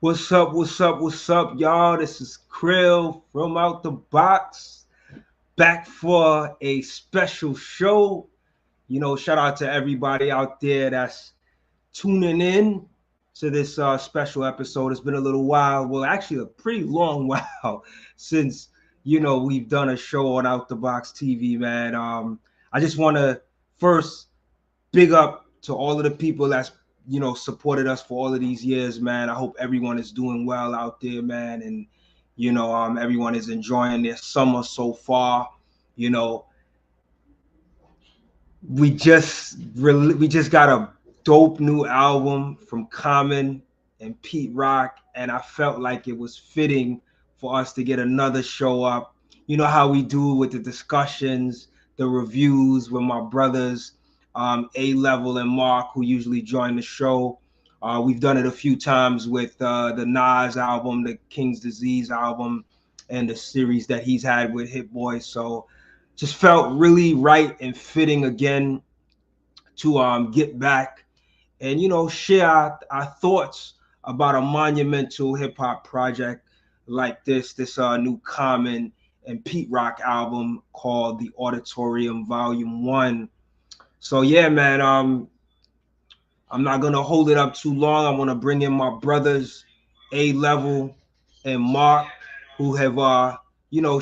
What's up? What's up? What's up, y'all? This is Cril from Out the Box, back for a special show. Shout out to everybody out there that's tuning in to this special episode. It's been a little while, well, actually, a pretty long while since we've done a show on Out the Box TV, man. I just want to first big up to all of the people that's supported us for all of these years, man. I hope everyone is doing well out there, man, and everyone is enjoying their summer so far. You know, we just got a dope new album from Common and Pete Rock, and I felt like it was fitting for us to get another show up. You know how we do with the discussions, the reviews with my brothers, A Level and Mark, who usually join the show. We've done it a few times with the Nas album, the King's Disease album, and the series that he's had with Hit Boy. So just felt really right and fitting again to get back and share our thoughts about a monumental hip hop project like this new Common and Pete Rock album called The Auditorium Volume 1. So yeah, man, I'm not gonna hold it up too long. I want to bring in my brothers, A Level and Mark, who have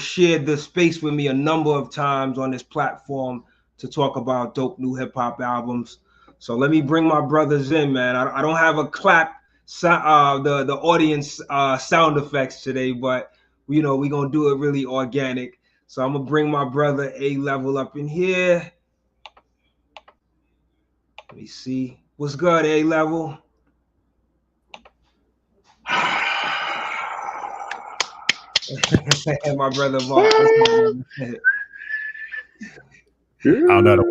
shared the space with me a number of times on this platform to talk about dope new hip hop albums. So let me bring my brothers in, man. I don't have a clap, the audience sound effects today, but we're gonna do it really organic. So I'm gonna bring my brother A Level up in here. Let me see. What's good, A Level? And my brother Mark. I don't know.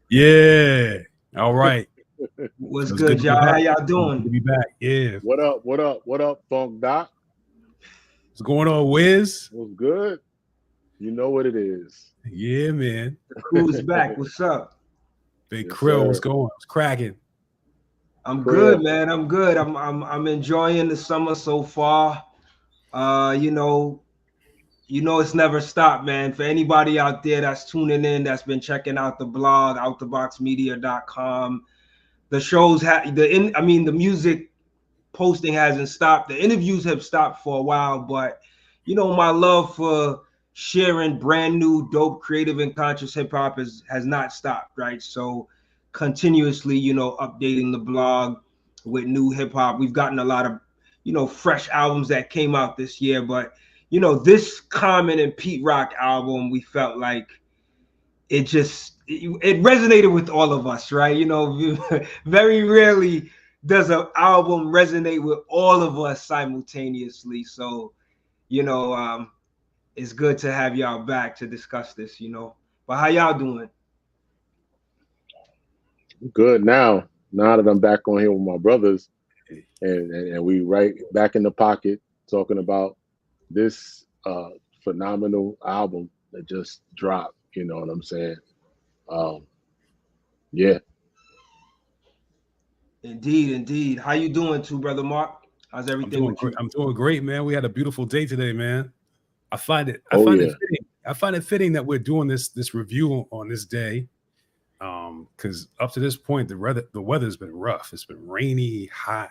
Yeah. All right. What's good, y'all? How y'all doing? Good to be back. Yeah. What up? What up? What up, Funk Doc? What's going on, Wiz? What's good? You know what it is. Yeah, man. Who's back? What's up? Big Cril, what's going on? It's cracking. I'm good, man. I'm good. I'm enjoying the summer so far. It's never stopped, man. For anybody out there that's tuning in, that's been checking out the blog, outtheboxmedia.com. The shows the music posting hasn't stopped. The interviews have stopped for a while, but my love for sharing brand new, dope, creative, and conscious hip hop has not stopped, right? So continuously, updating the blog with new hip hop. We've gotten a lot of, fresh albums that came out this year, but this Common and Pete Rock album, we felt like it resonated with all of us, right? Very rarely does an album resonate with all of us simultaneously. So, it's good to have y'all back to discuss this, But how y'all doing? Good now. Now that I'm back on here with my brothers, and we right back in the pocket talking about this phenomenal album that just dropped. You know what I'm saying? Yeah. Indeed. How you doing too, brother Mark? How's everything with you? I'm doing great, man. We had a beautiful day today, man. I find it fitting that we're doing this review on this day. Because up to this point, the weather's been rough. It's been rainy, hot,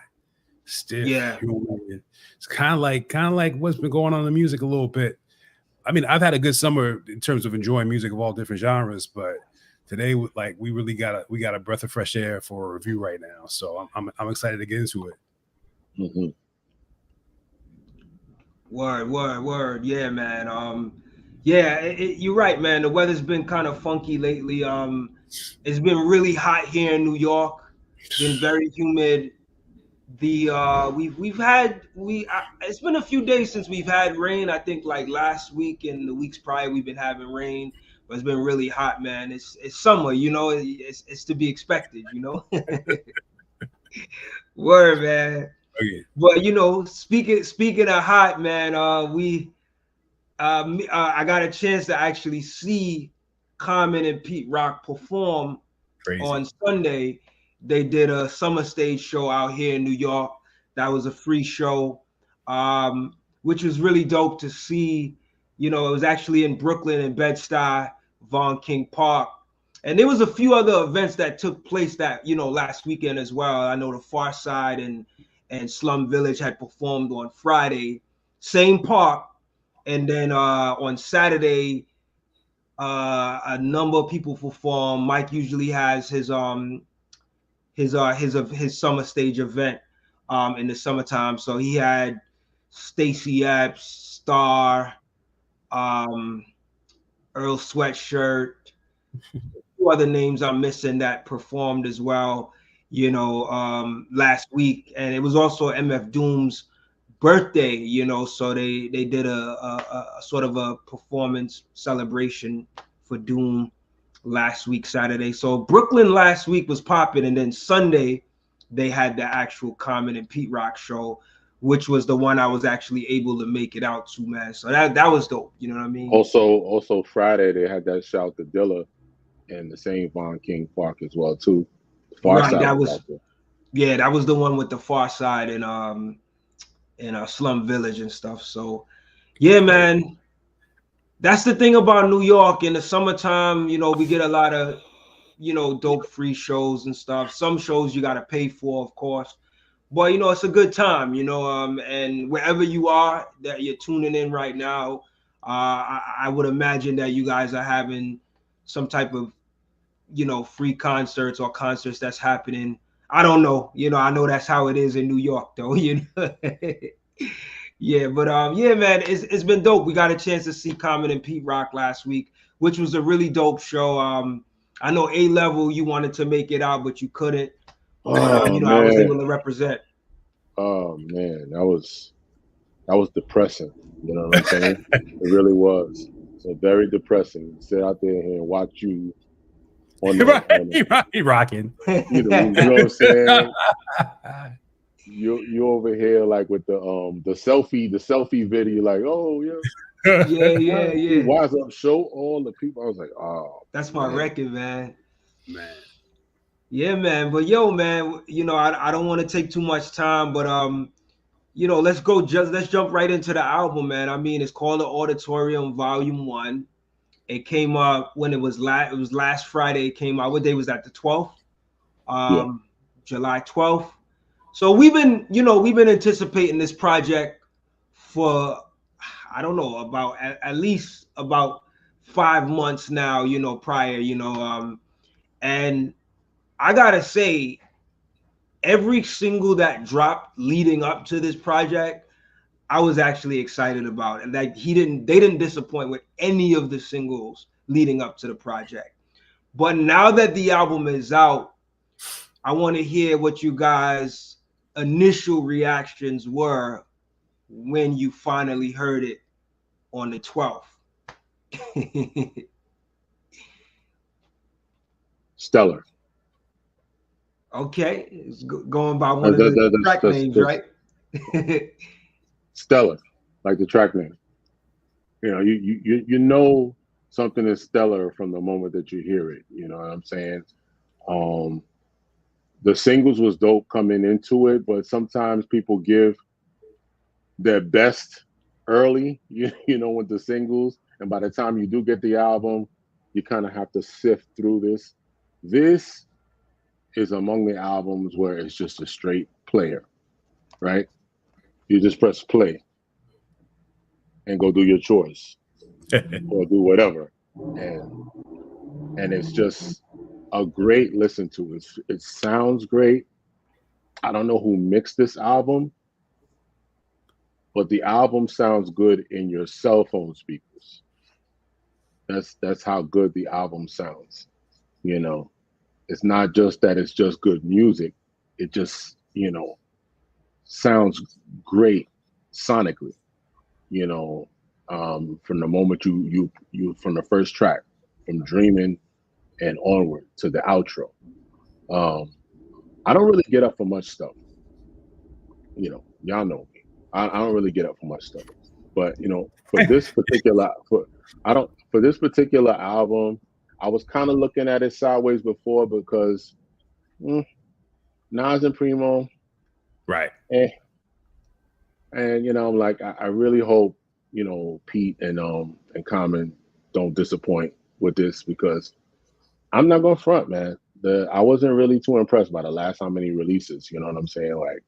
stiff. Yeah. Humid. It's kind of like what's been going on in the music a little bit. I mean, I've had a good summer in terms of enjoying music of all different genres, but today, we really got a breath of fresh air for a review right now. So I'm excited to get into it. Mm-hmm. Word. Yeah, man. You're right, man. The weather's been kind of funky lately. It's been really hot here in New York. It's been very humid. It's been a few days since we've had rain. I think like last week and the weeks prior we've been having rain, but it's been really hot, man. It's summer, it's to be expected, Word, man. Okay. But speaking of hot, man, I got a chance to actually see Common and Pete Rock perform on Sunday. they did a summer stage show out here in New York. That was a free show, which was really dope to see. You know, it was actually in Brooklyn and Bed-Stuy, Von King Park. And there was a few other events that took place that, you know, last weekend as well. I know the Far Side and Slum Village had performed on Friday, same park. And then on Saturday, a number of people perform. Mike usually has his summer stage event in the summertime. So he had Stacey Epps, Star, Earl Sweatshirt, two other names I'm missing that performed as well, you know, last week. And it was also MF Doom's birthday, you know, so they did a sort of a performance celebration for Doom last week, Saturday. So Brooklyn last week was popping, and then Sunday they had the actual Common and Pete Rock show, which was the one I was actually able to make it out to, man. So that was dope. You know what I mean? Also Friday they had that shout to Dilla in the same Von King Park as well too. Right, that was the one with the Far Side and Slum Village and stuff. So yeah, man. That's the thing about New York in the summertime. You know, we get a lot of, you know, dope free shows and stuff. Some shows you got to pay for, of course, but you know, it's a good time, you know. And wherever you are that you're tuning in right now, I would imagine that you guys are having some type of, you know, free concerts or concerts that's happening. I don't know, you know, I know that's how it is in New York though, you know. Yeah, but yeah, man, it's been dope. We got a chance to see Common and Pete Rock last week, which was a really dope show. I know A-Level, you wanted to make it out, but you couldn't. You know, I was able to represent. Oh man, that was depressing. You know what I'm saying? It really was. So very depressing. Sit out there and watch you on he rocking. You know what I'm saying? You over here like with the selfie video, like, oh yeah. yeah. Wise up, show all the people. I was like, oh, that's my record, man. Man. Yeah, man. But yo, man, you know, I don't want to take too much time, but you know, let's jump right into the album, man. I mean, it's called the Auditorium Volume 1. It came up when it was last Friday. It came out. What day was that? The 12th? July 12th. So we've been anticipating this project for, I don't know, about at least about 5 months now, you know, prior, you know, and I gotta say, every single that dropped leading up to this project, I was actually excited about, and that they didn't disappoint with any of the singles leading up to the project. But now that the album is out, I want to hear what you guys' initial reactions were when you finally heard it on the 12th. Stellar. Okay, it's going by one of the track names, right? Stellar, like the track name. You know, you know something is stellar from the moment that you hear it. You know what I'm saying? The singles was dope coming into it, but sometimes people give their best early, you know, with the singles, and by the time you do get the album, you kind of have to sift through this. This is among the albums where it's just a straight player, right? You just press play and go do your chores or do whatever, and it's just a great listen to. It sounds great. I don't know who mixed this album, but the album sounds good in your cell phone speakers. That's how good the album sounds. You know, it's not just that it's just good music. It just, you know, sounds great sonically. You know, from the moment you from the first track, from Dreaming and onward to the outro. I don't really get up for much stuff. You know, y'all know me. I don't really get up for much stuff. But you know, for this particular album, I was kind of looking at it sideways before because Nas and Primo, Right. eh. And I'm like, I really hope, Pete and Common don't disappoint with this, because I'm not gonna front, man. I wasn't really too impressed by the last how many releases. You know what I'm saying? Like,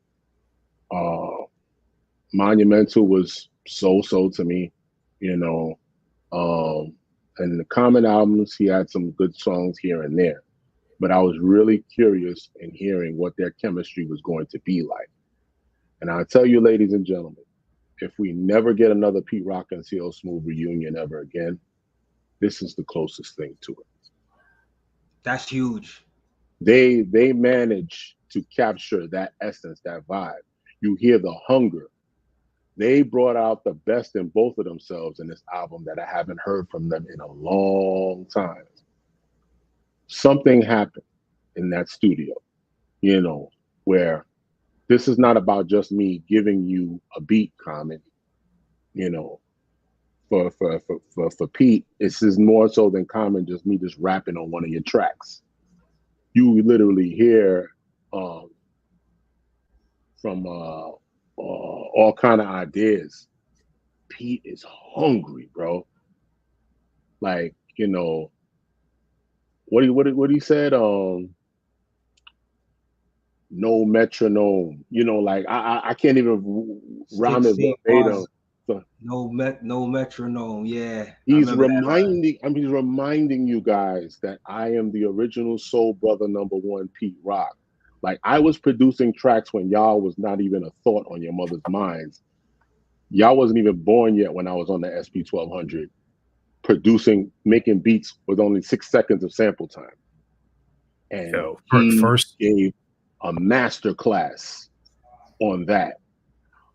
Monumental was so to me, you know. And the Common albums, he had some good songs here and there, but I was really curious in hearing what their chemistry was going to be like. And I'll tell you, ladies and gentlemen, if we never get another Pete Rock and CL Smooth reunion ever again, this is the closest thing to it. That's huge. They manage to capture that essence, that vibe. You hear the hunger. They brought out the best in both of themselves in this album that I haven't heard from them in a long time. Something happened in that studio, where this is not about just me giving you a beat, Common. For Pete, this is more so than Common just me just rapping on one of your tracks. You literally hear from all kind of ideas. Pete is hungry, bro. Like, what he said, no metronome. Like I can't even rhyme it verbatim. No metronome. Yeah. He's reminding you guys that I am the original Soul Brother #1 Pete Rock. Like, I was producing tracks when y'all was not even a thought on your mother's minds. Y'all wasn't even born yet when I was on the SP 1200 making beats with only 6 seconds of sample time. And he gave a master class on that.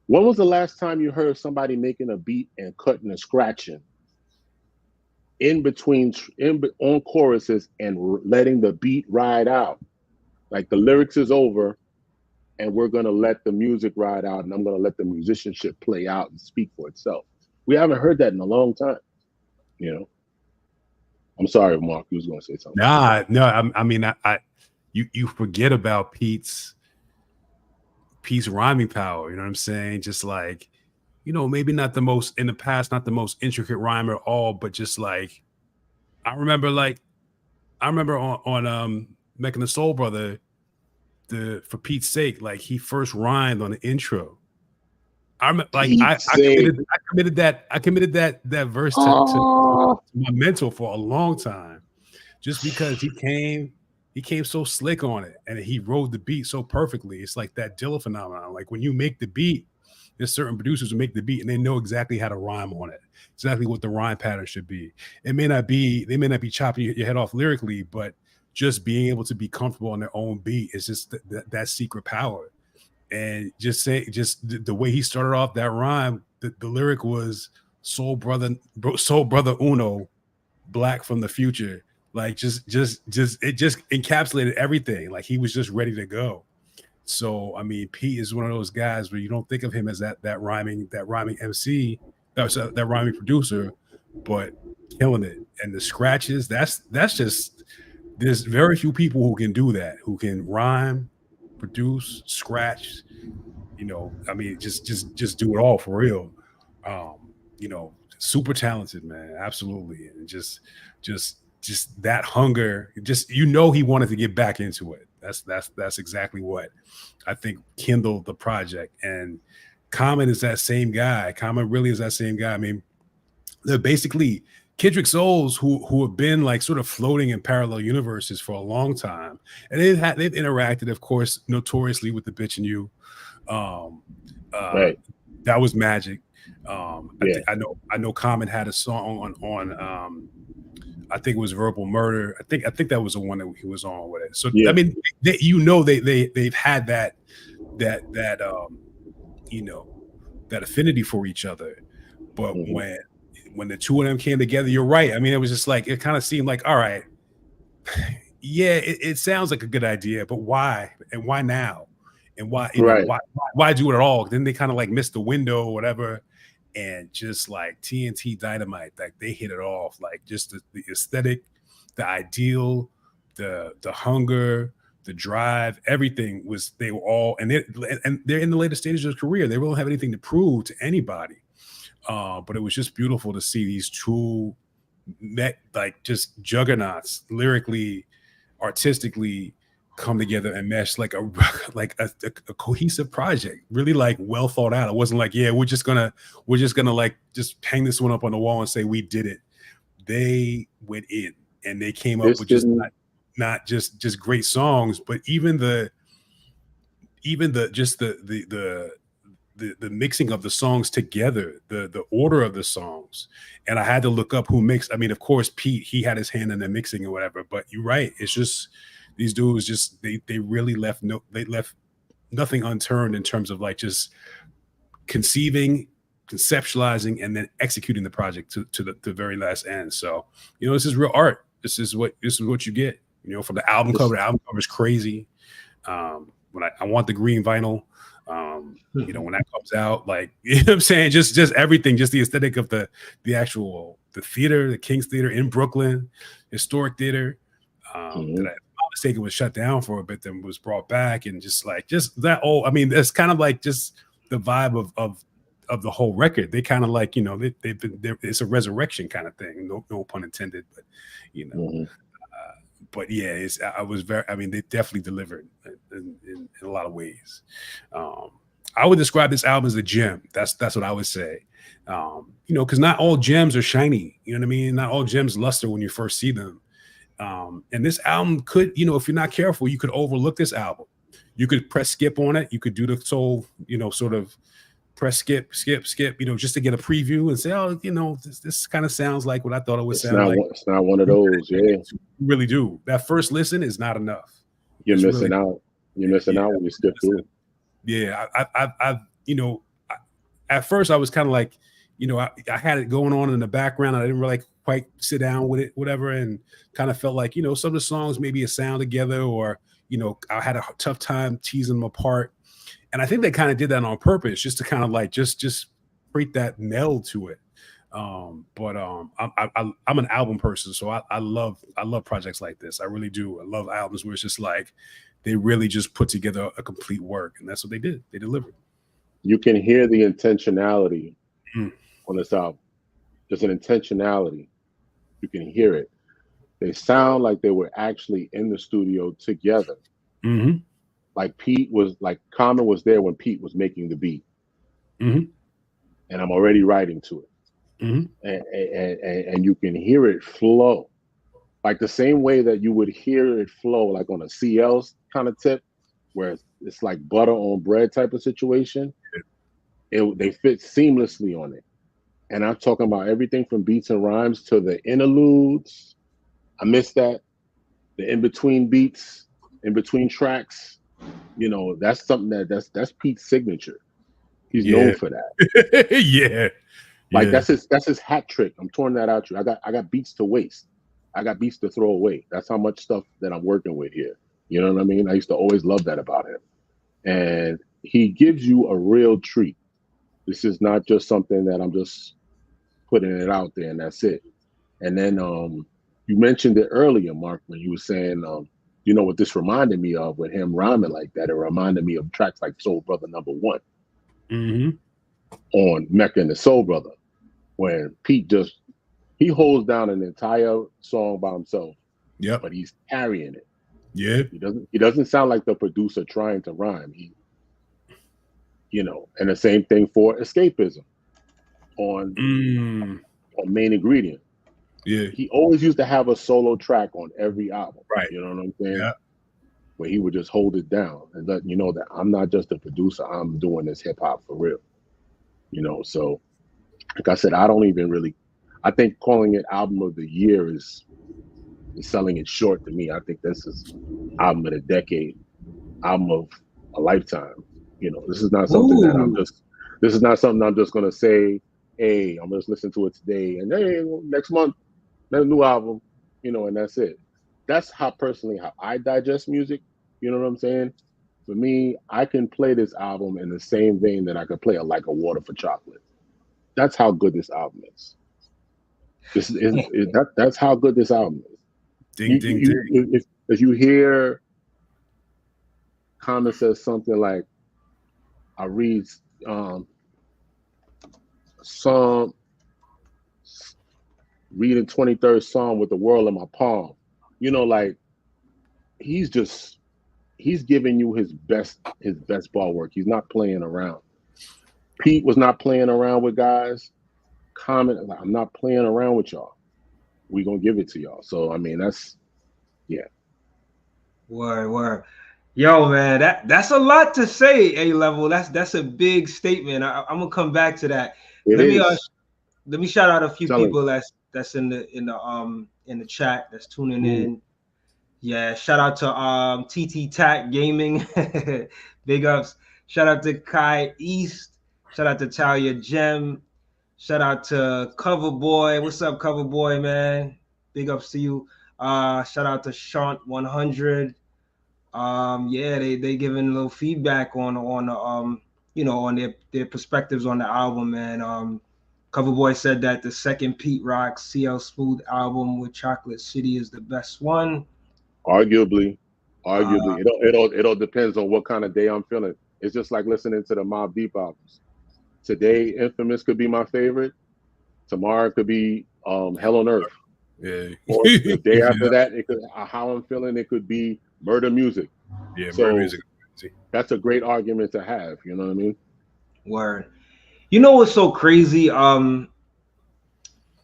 When was the last time you heard somebody making a beat and cutting and scratching on choruses and letting the beat ride out? Like, the lyrics is over and we're going to let the music ride out, and I'm going to let the musicianship play out and speak for itself. We haven't heard that in a long time, I'm sorry, Mark, you was going to say something. No, I mean, you forget about Pete's rhyming power. You know what I'm saying? Just like, maybe not the most in the past, not the most intricate rhymer at all, but just like, I remember on Making the Soul Brother, for Pete's sake, like, he first rhymed on the intro. I committed that verse to my mental for a long time, just because he came so slick on it, and he rode the beat so perfectly. It's like that Dilla phenomenon. Like, when you make the beat, there's certain producers who make the beat and they know exactly how to rhyme on it, exactly what the rhyme pattern should be. They may not be chopping your head off lyrically, but just being able to be comfortable on their own beat is just that secret power. And just the way he started off that rhyme, the lyric was Soul Brother Uno, Black from the future. Like, it just encapsulated everything. Like, he was just ready to go. So, I mean, Pete is one of those guys where you don't think of him as that rhyming MC, that rhyming producer, but killing it. And the scratches, that's just, there's very few people who can do that, who can rhyme, produce, scratch. I mean, just do it all for real. Super talented, man, absolutely. And just that hunger, he wanted to get back into it. That's exactly what I think kindled the project. And Common is that same guy. Common really is that same guy. I mean, they're basically Kendrick souls who have been like sort of floating in parallel universes for a long time, and they've interacted, of course, notoriously with the Bitch and You. Right. That was magic. Yeah. I know Common had a song on I think it was Verbal Murder. I think that was the one that he was on with it. So yeah. I mean, they've had that that affinity for each other. But when the two of them came together, you're right. I mean, it was just like, it kind of seemed like, all right, yeah, it sounds like a good idea, but why? And why now? And why, why do it at all? Then they kind of like missed the window or whatever. And just like TNT Dynamite, like they hit it off. Like, just the aesthetic, the ideal, the hunger, the drive, everything was, they were all, and they're in the later stages of their career. They really don't have anything to prove to anybody. But it was just beautiful to see these two like just juggernauts, lyrically, artistically, come together and mesh like a cohesive project, really like well thought out. It wasn't like, yeah, we're just gonna like just hang this one up on the wall and say we did it. They went in and they came up with just not just great songs, but even the mixing of the songs together, the order of the songs. And I had to look up who mixed. I mean, of course, Pete, he had his hand in the mixing or whatever, but you're right. It's just, these dudes just, they really left nothing unturned in terms of like just conceiving, conceptualizing, and then executing the project to the very last end. So, this is real art. This is what you get, from the album cover. The album cover is crazy. When I want the green vinyl, when that comes out, like, what I'm saying, just everything, just the aesthetic of the actual, the theater, the King's Theater in Brooklyn, historic theater, that I, if I'm not mistaken, was shut down for a bit, then was brought back, and just that old, I mean, it's kind of like just the vibe of the whole record. They kind of like, they've been there, it's a resurrection kind of thing, no pun intended, but but yeah, they definitely delivered in a lot of ways. I would describe this album as a gem. That's what I would say. Because not all gems are shiny. You know what I mean? Not all gems luster when you first see them. And this album could, if you're not careful, you could overlook this album. You could press skip on it. You could do the soul, sort of press skip, just to get a preview and say, oh, this kind of sounds like what I thought it would sound like. It's not one of those, yeah. You really do. That first listen is not enough. You're missing out. You're missing out when you skip through. Yeah, at first I was kind of like, I had it going on in the background. I didn't really quite sit down with it, whatever, and kind of felt like, some of the songs maybe a sound together, or, I had a tough time teasing them apart. And I think they kind of did that on purpose, just to kind of like just create that meld to it. But I'm an album person, so I love projects like this. I really do. I love albums where it's just like they really just put together a complete work, and that's what they did. They delivered. You can hear the intentionality on this album. There's an intentionality. You can hear it. They sound like they were actually in the studio together. Mm-hmm. Like Common was there when Pete was making the beat. Mm-hmm. And I'm already writing to it. Mm-hmm. And you can hear it flow. Like the same way that you would hear it flow, like on a CL's kind of tip, where it's like butter on bread type of situation. They fit seamlessly on it. And I'm talking about everything from beats and rhymes to the interludes. I miss that. The in-between beats, in between tracks. That's something that's Pete's signature. He's known for that. Yeah. Like that's his hat trick. I'm throwing that out you. I got beats to waste. I got beats to throw away. That's how much stuff that I'm working with here. You know what I mean? I used to always love that about him. And he gives you a real treat. This is not just something that I'm just putting it out there and that's it. And then you mentioned it earlier, Mark, when you were saying what this reminded me of with him rhyming like that. It reminded me of tracks like Soul Brother Number 1 on Mecca and the Soul Brother, when Pete he holds down an entire song by himself. Yeah, but he's carrying it. Yeah, he doesn't sound like the producer trying to rhyme. And the same thing for Escapism on Main Ingredient. Yeah, he always used to have a solo track on every album. Right. You know what I'm saying? Yeah. Where he would just hold it down and let you know that I'm not just a producer, I'm doing this hip hop for real. So like I said, I think calling it album of the year is selling it short to me. I think this is album of the decade, album of a lifetime. This is not something that I'm just gonna say, hey, I'm gonna listen to it today and hey, next month, another new album, and that's it. That's how I digest music. You know what I'm saying? For me, I can play this album in the same vein that I could play Like a Water for Chocolate. That's how good this album is. That's how good this album is. Ding. If you hear Common says something like, I read Psalm, reading 23rd Psalm with the world in my palm. You know, like he's giving you his best ball work. He's not playing around. Pete was not playing around with guys. Common, like, I'm not playing around with y'all. We gonna give it to y'all. So I mean, that's Word. Yo, man, that's a lot to say. A level. That's a big statement. I'm gonna come back to that. Let me shout out a few people that's in the chat that's tuning in. Yeah, shout out to TT Tac Gaming. Big ups. Shout out to Kai East. Shout out to Talia Gem. Shout out to Coverboy. What's up, Coverboy, man? Big ups to you. Shout out to Shant 100. Yeah, they giving a little feedback on the on their perspectives on the album, man. Coverboy said that the second Pete Rock CL Smooth album with Chocolate City is the best one. Arguably, it all depends on what kind of day I'm feeling. It's just like listening to the Mobb Deep albums. Today, Infamous could be my favorite. Tomorrow it could be Hell on Earth. Yeah. Or the day after that, it could how I'm feeling. It could be Murder Music. Yeah, so Murder Music. That's a great argument to have. You know what I mean? Word. You know what's so crazy?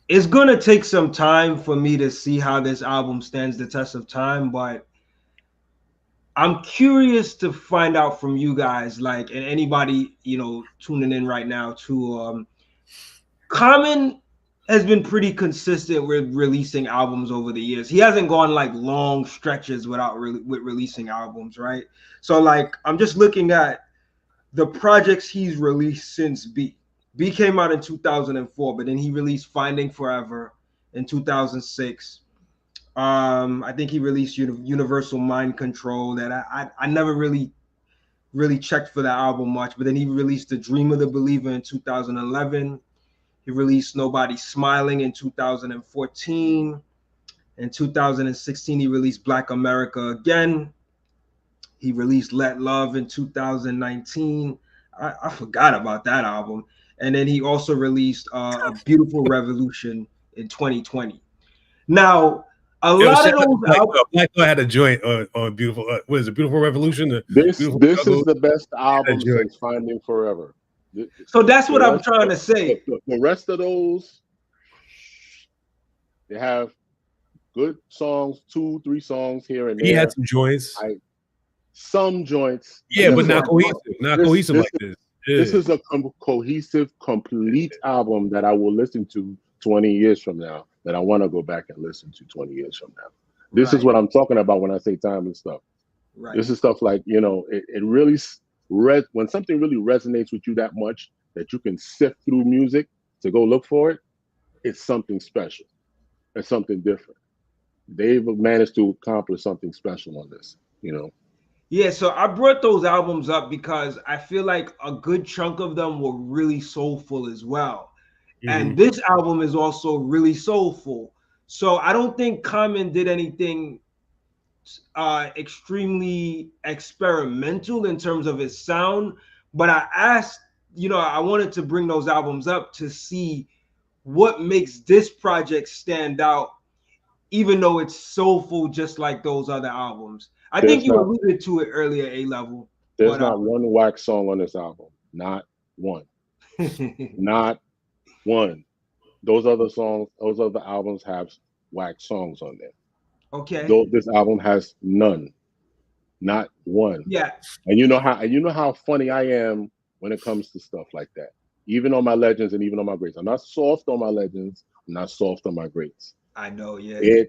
It's gonna take some time for me to see how this album stands the test of time, but I'm curious to find out from you guys, like, and anybody tuning in right now too. Common has been pretty consistent with releasing albums over the years. He hasn't gone like long stretches without releasing albums, right? So like, I'm just looking at the projects he's released since B. B came out in 2004, but then he released Finding Forever in 2006. I think he released Universal Mind Control that I never really checked for that album much, but then he released The Dream of the Believer in 2011. He released Nobody Smiling in 2014. In 2016, he released Black America Again. He released Let Love in 2019. I forgot about that album. And then he also released A Beautiful Revolution in 2020. Now, a lot of those albums. Black had a joint on Beautiful. What is it? Beautiful Revolution. This is the best album since Finding Forever. So that's what I'm trying to say. The rest of those, they have good songs, 2-3 songs here and there. He had some joints. Some joints. Yeah, but not cohesive. Not cohesive like this. Yeah. This is a cohesive, complete album that I will listen to 20 years from now, that I want to go back and listen to 20 years from now. This is what I'm talking about when I say timeless stuff. Right. This is stuff like, it really, when something really resonates with you that much that you can sift through music to go look for it, it's something special. It's something different. They've managed to accomplish something special on this, Yeah, so I brought those albums up because I feel like a good chunk of them were really soulful as well. Mm-hmm. And this album is also really soulful. So I don't think Common did anything extremely experimental in terms of his sound. But I asked, I wanted to bring those albums up to see what makes this project stand out, even though it's soulful just like those other albums. I think you alluded to it earlier, A-Level. There's not one whack song on this album. Not one. Not one. Those other albums have whack songs on there. Okay. This album has none. Not one. Yeah. And you know how funny I am when it comes to stuff like that. Even on my legends and even on my greats. I'm not soft on my legends. I'm not soft on my greats. I know, yeah.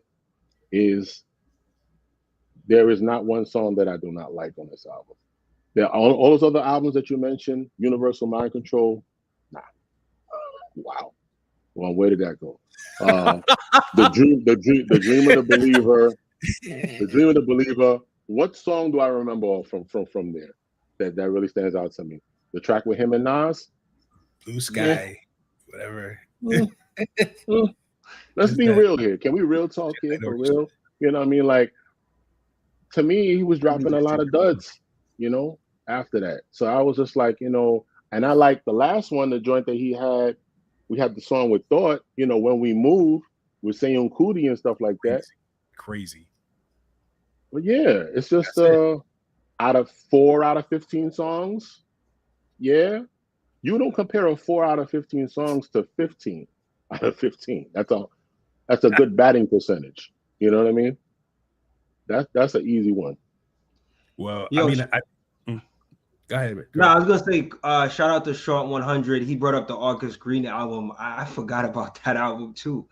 There is not one song that I do not like on this album. There are all those other albums that you mentioned, Universal Mind Control, nah. Wow. Well, where did that go? The Dream of the Believer. The Dream of the Believer. What song do I remember from there that really stands out to me? The track with him and Nas? Blue Sky, whatever. Let's be real here. Can we real talk here for real? You know what I mean? Like, to me, he was dropping a lot of duds. you know, after that. So I was just like, you know, and I like the last one, the joint that he had. We had the song with Thought, you know, When We Move with Seyon Kuti and stuff like that. Crazy. But yeah, it's just out of 4 out of 15 songs. Yeah. You don't compare a 4 out of 15 songs to 15 out of 15. That's a good batting percentage. You know what I mean? That's an easy one. Well, Yo, I mean, go ahead. No, I was gonna say, shout out to Short 100. He brought up the August Green album. I forgot about that album too.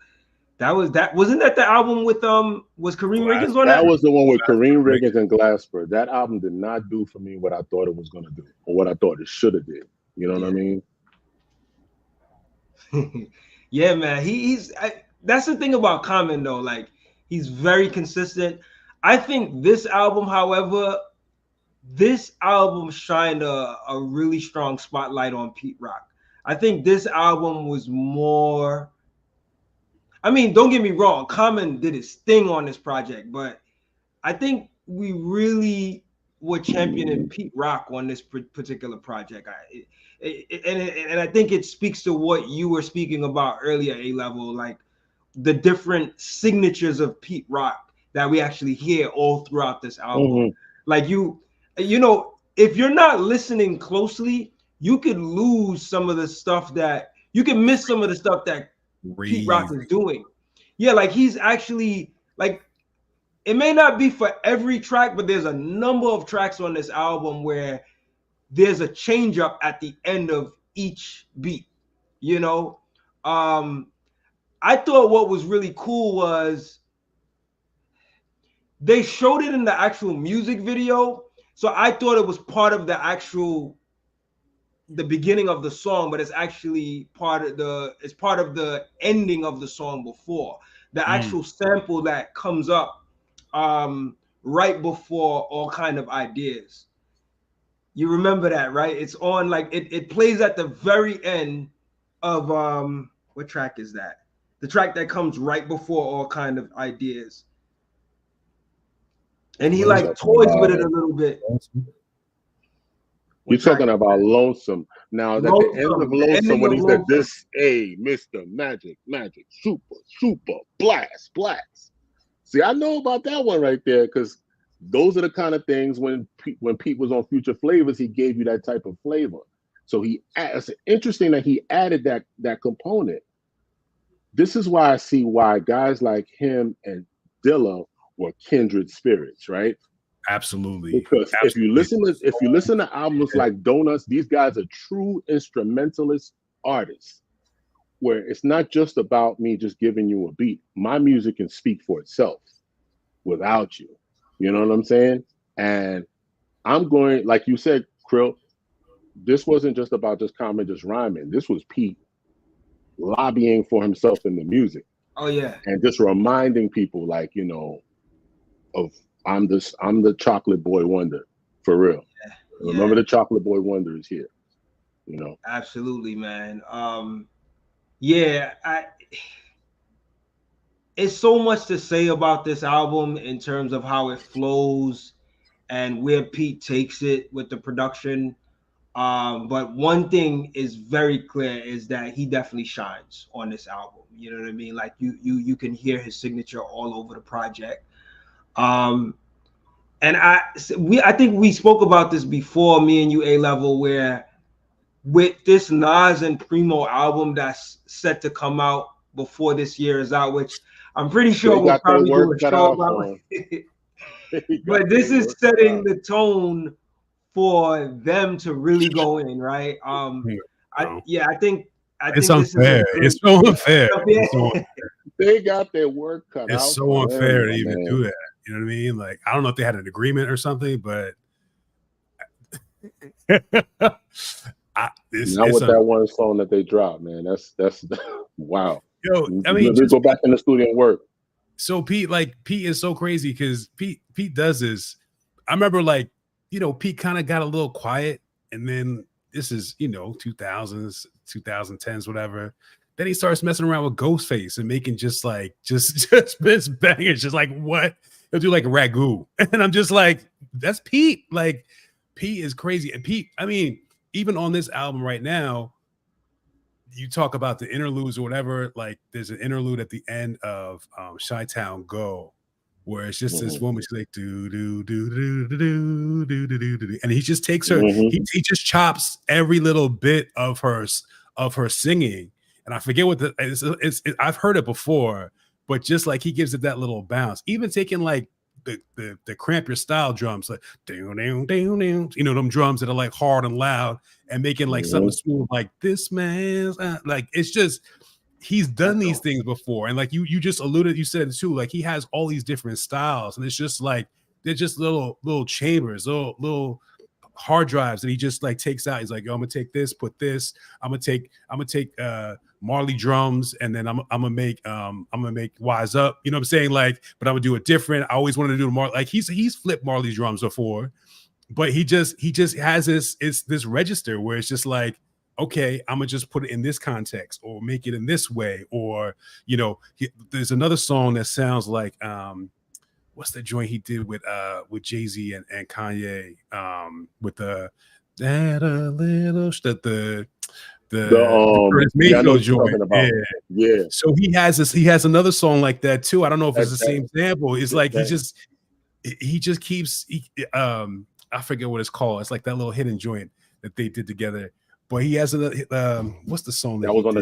Wasn't that the album with was Kareem Riggins on that? That was the one with Kareem Riggins and Glasper. That album did not do for me what I thought it was gonna do, or what I thought it should have did. You know what I mean? Yeah, man. That's the thing about Common though. Like, he's very consistent. I think this album, however, shined a really strong spotlight on Pete Rock. I think this album was more. I mean, don't get me wrong, Common did his thing on this project, but I think we really were championing Pete Rock on this particular project. And I think it speaks to what you were speaking about earlier, A-Level, like the different signatures of Pete Rock that we actually hear all throughout this album. Mm-hmm. Like you know, if you're not listening closely, you could lose some of the stuff that you can miss some of the stuff that Pete Rock is doing. Yeah, like he's actually like, it may not be for every track, but there's a number of tracks on this album where there's a change up at the end of each beat. You know, I thought what was really cool was they showed it in the actual music video. So I thought it was part of the beginning of the song, but it's actually part of the ending of the song before. The actual sample that comes up right before All Kind of Ideas. You remember that, right? It's on, like, it plays at the very end of what track is that? The track that comes right before All Kind of Ideas. And he like toys with it a little bit. You're talking about Lonesome. Now, at the end of Lonesome, when he said, "This A, Mr. Magic, Super, Blast. See, I know about that one right there, because those are the kind of things when Pete was on Future Flavors, he gave you that type of flavor. So it's interesting that he added that component. This is why I see why guys like him and Dilla were kindred spirits, right? Absolutely. Because if you listen to albums like Donuts, these guys are true instrumentalist artists, where it's not just about me just giving you a beat. My music can speak for itself without you. You know what I'm saying? And I'm going, like you said, Cril, this wasn't just about just Common just rhyming. This was Pete lobbying for himself in the music. Oh yeah. And just reminding people, like, you know, of I'm the chocolate boy wonder, for real. Yeah. Remember, the chocolate boy wonder is here. You know. Absolutely, man. Yeah, it's so much to say about this album in terms of how it flows and where Pete takes it with the production. But one thing is very clear, is that he definitely shines on this album. You know what I mean? Like you can hear his signature all over the project. And I think we spoke about this before, me and you, A-Level, where with this Nas and Primo album that's set to come out before this year is out, which I'm pretty sure we'll probably do a show about it. But this is setting the tone for them to really go in, right? I think it's unfair. It's so unfair. They got their work cut out. It's so unfair to even do that. You know what I mean? Like, I don't know if they had an agreement or something, but not with that one song that they dropped, man. That's wow. Yo, I mean, just go back in the studio and work. So Pete is so crazy because Pete does this. I remember, like, you know, Pete kind of got a little quiet, and then this is, you know, 2000s, 2010s, whatever. Then he starts messing around with Ghostface and making just bangers, just like, what? He'll do like a ragu. And I'm just like, that's Pete. Like, Pete is crazy. And Pete, I mean, even on this album right now, you talk about the interludes or whatever. Like, there's an interlude at the end of Chi-Town Go, where it's just this woman. She's like do do do do do do do do do, and he just takes her. He just chops every little bit of her singing, and I forget what I've heard it before, but just like he gives it that little bounce. Even taking like the Cramp Your Style drums, like you know, them drums that are like hard and loud, and making like something smooth, like this man's like, it's just, he's done these things before. And like you just alluded, you said it too, like he has all these different styles, and it's just like they're just little chambers, little hard drives that he just like takes out. He's like, yo, I'm gonna take this, put this, I'm gonna take Marley drums, and then I'm gonna make Wise Up, you know what I'm saying? Like, but I'm gonna do it different. I always wanted to do Marley, like he's flipped Marley's drums before, but he just has this register where it's just like, okay, I'm gonna just put it in this context or make it in this way. Or, you know, there's another song that sounds like what's the joint he did with Jay-Z and Kanye, with the that a little the Mayfield joint. Yeah. So he has another song like that too. I don't know if it's the same sample. It's like he just keeps I forget what it's called. It's like that little hidden joint that they did together. But he has another what's the song that was on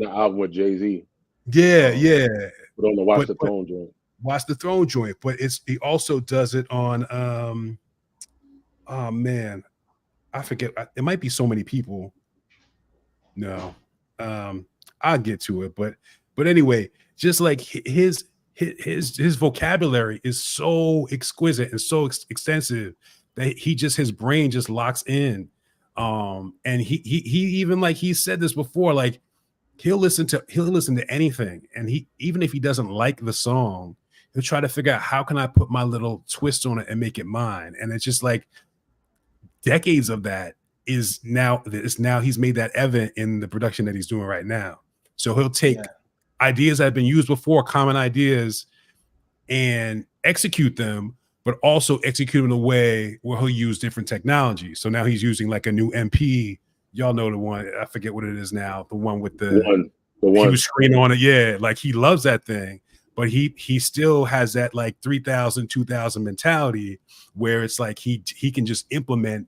the album with Jay-Z. Yeah. But on the Watch the Throne joint. Watch the Throne joint, but he also does it on oh man, I forget. It might be So Many People. No, I'll get to it, but anyway, just like his vocabulary is so exquisite and so extensive that his brain just locks in. And he even, like he said this before, like he'll listen to anything, and even if he doesn't like the song, he'll try to figure out how can I put my little twist on it and make it mine. And it's just like decades of that is now he's made that evident in the production that he's doing right now. So he'll take ideas that have been used before, common ideas, and execute them, but also execute in a way where he'll use different technology. So now he's using like a new MP. Y'all know the one, I forget what it is now, the one with the huge screen on it. Yeah, like he loves that thing, but he still has that like 3000, 2000 mentality where it's like he can just implement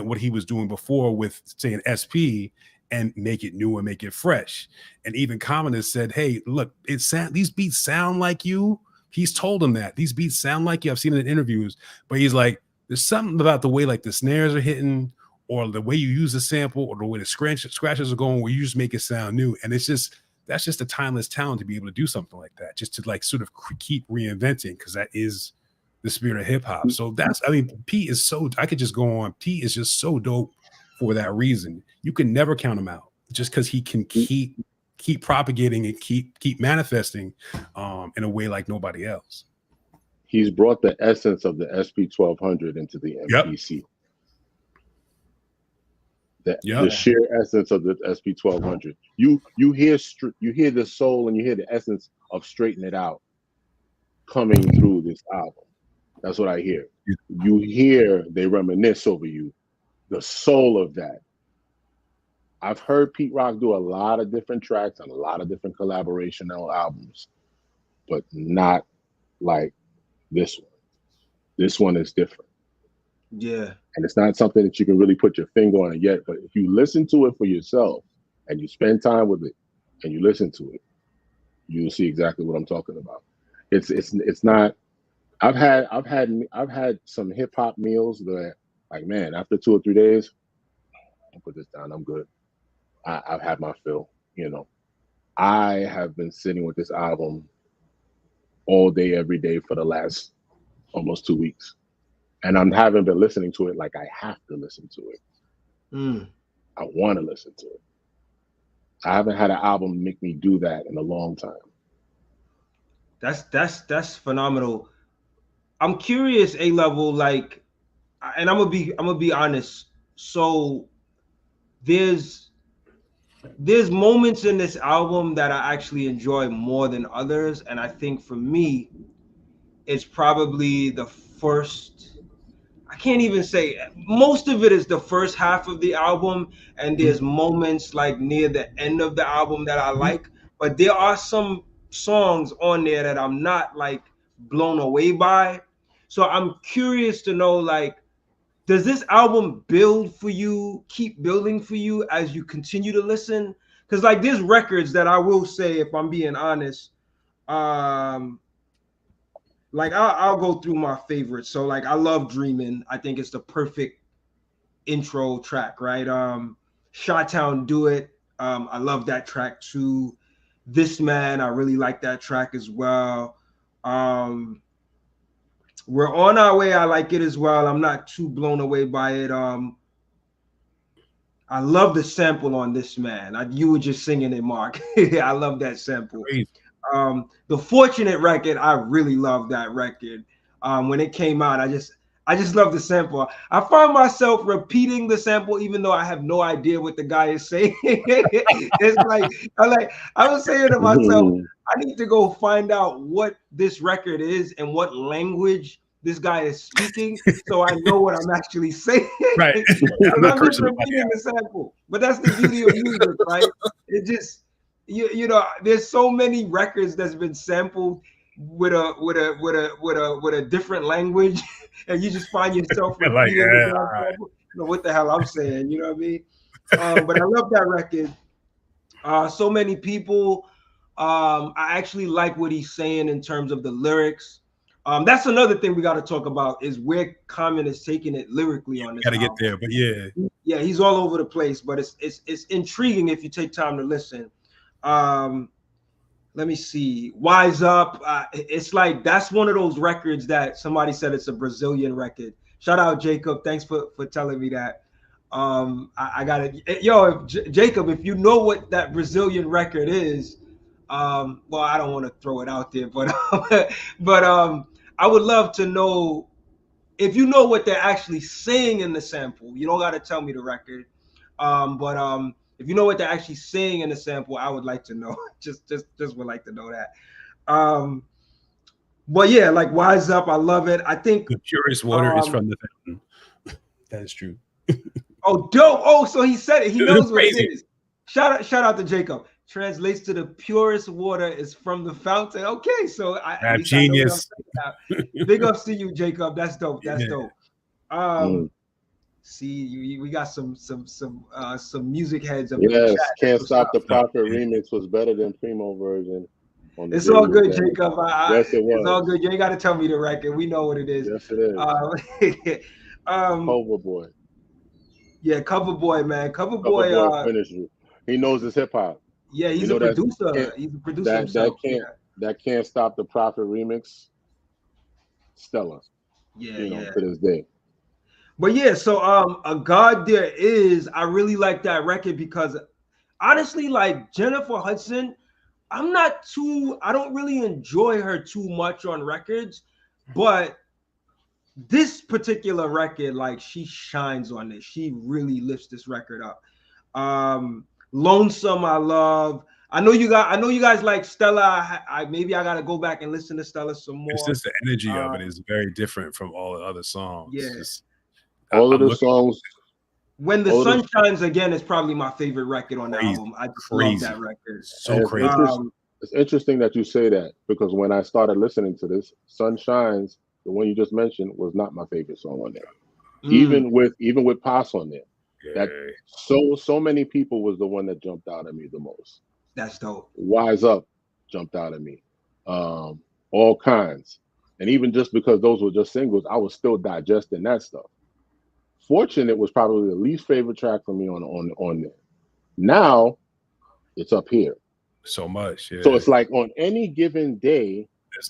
what he was doing before with, say, an SP and make it new and make it fresh. And even Common has said, hey, look, these beats sound like you. He's told him that these beats sound like you. I've seen it in interviews, but he's like, there's something about the way like the snares are hitting, or the way you use the sample, or the way the scratches are going, where you just make it sound new. And that's just a timeless talent to be able to do something like that, just to like sort of keep reinventing, because that is the spirit of hip hop. So Pete is so, I could just go on. Pete is just so dope for that reason. You can never count him out, just because he can keep propagating and keep manifesting in a way like nobody else. He's brought the essence of the SP 1200 into the MPC. The sheer essence of the SP 1200. You hear the soul and you hear the essence of Straighten It Out coming through this album. That's what I hear. You hear they reminisce over you, the soul of that. I've heard Pete Rock do a lot of different tracks and a lot of different collaboration on albums, but not like this one. This one is different. Yeah. And it's not something that you can really put your finger on it yet, but if you listen to it for yourself and you spend time with it and you listen to it, you'll see exactly what I'm talking about. It's not. I've had some hip hop meals that, like, man, after 2 or 3 days, I'll put this down. I'm good. I've had my fill. You know, I have been sitting with this album all day, every day for the last almost 2 weeks, and I haven't been listening to it like I have to listen to it. I want to listen to it. I haven't had an album make me do that in a long time. That's phenomenal. I'm curious, A-Level, like, and I'm gonna be honest. So there's moments in this album that I actually enjoy more than others, and I think for me, it's probably the first. I can't even say, most of it is the first half of the album, and there's moments like near the end of the album that I like, but there are some songs on there that I'm not like blown away by. So I'm curious to know, like, does this album build for you, keep building for you as you continue to listen? Because like there's records that I will say, if I'm being honest, like I'll go through my favorites. So like I love Dreamin'. I think it's the perfect intro track, right? Shot-Town Do It. I love that track too. This Man, I really like that track as well. We're On Our Way, I like it as well. I'm not too blown away by it. I love the sample on This Man. You were just singing it, Mark. I love that sample. Great. The Fortunate record, I really love that record. When it came out, I just love the sample. I find myself repeating the sample even though I have no idea what the guy is saying. It's like I was saying to myself, I need to go find out what this record is and what language this guy is speaking, so I know what I'm actually saying. Right. I'm just repeating the sample, but that's the beauty of music, right? It just you know, there's so many records that's been sampled with a different language, and you just find yourself like, repeating right. You know what the hell I'm saying? You know what I mean? But I love that record. So many people. I actually like what he's saying in terms of the lyrics. That's another thing we got to talk about is where Common is taking it lyrically on this. Got to get there, but yeah, he's all over the place, but it's intriguing if you take time to listen. Let me see. Wise Up. It's like that's one of those records that somebody said it's a Brazilian record. Shout out Jacob. Thanks for telling me that. I got it. Yo, Jacob, if you know what that Brazilian record is. Well, I don't want to throw it out there, but I would love to know if you know what they're actually saying in the sample. You don't got to tell me the record, but if you know what they're actually saying in the sample, I would like to know. just would like to know that. But yeah, like Wise Up, I love it. I think the purest water is from the fountain. That is true. Oh, dope! Oh, so he said it. He knows what it is. Shout out to Jacob. Translates to the purest water is from the fountain. Okay, so I'm genius. Big ups to you, Jacob. That's dope. That's dope. See, we got some music heads up. Yes, Can't Stop the Prophet remix was better than Primo version. It's all good, Jacob. Yes, it was. It's all good. You ain't got to tell me the record. We know what it is. Yes, it is. Cover Boy. Yeah, Cover Boy, man. Cover Boy finished you. He knows his hip hop. Yeah, he's a producer. He's a producer himself. That Can't Stop the Prophet remix. Stellar. Yeah, to this day. But yeah, so A God There Is, I really like that record because honestly, like Jennifer Hudson, I don't really enjoy her too much on records, but this particular record, like she shines on this. She really lifts this record up. Lonesome, I love. I know you guys like Stella. Maybe I gotta go back and listen to Stella some more. It's just the energy of it is very different from all the other songs. Yeah. All of the songs. When the Sun Shines Again is probably my favorite record on the album. I just love that record. So crazy. It's interesting that you say that because when I started listening to this, Sun Shines, the one you just mentioned, was not my favorite song on there. Even with Pass on there. That so many people was the one that jumped out at me the most. That's dope. Wise Up jumped out at me. All Kinds. And even just because those were just singles, I was still digesting that stuff. Fortunate was probably the least favorite track for me on there. Now it's up here. So much. Yeah. So it's like on any given day,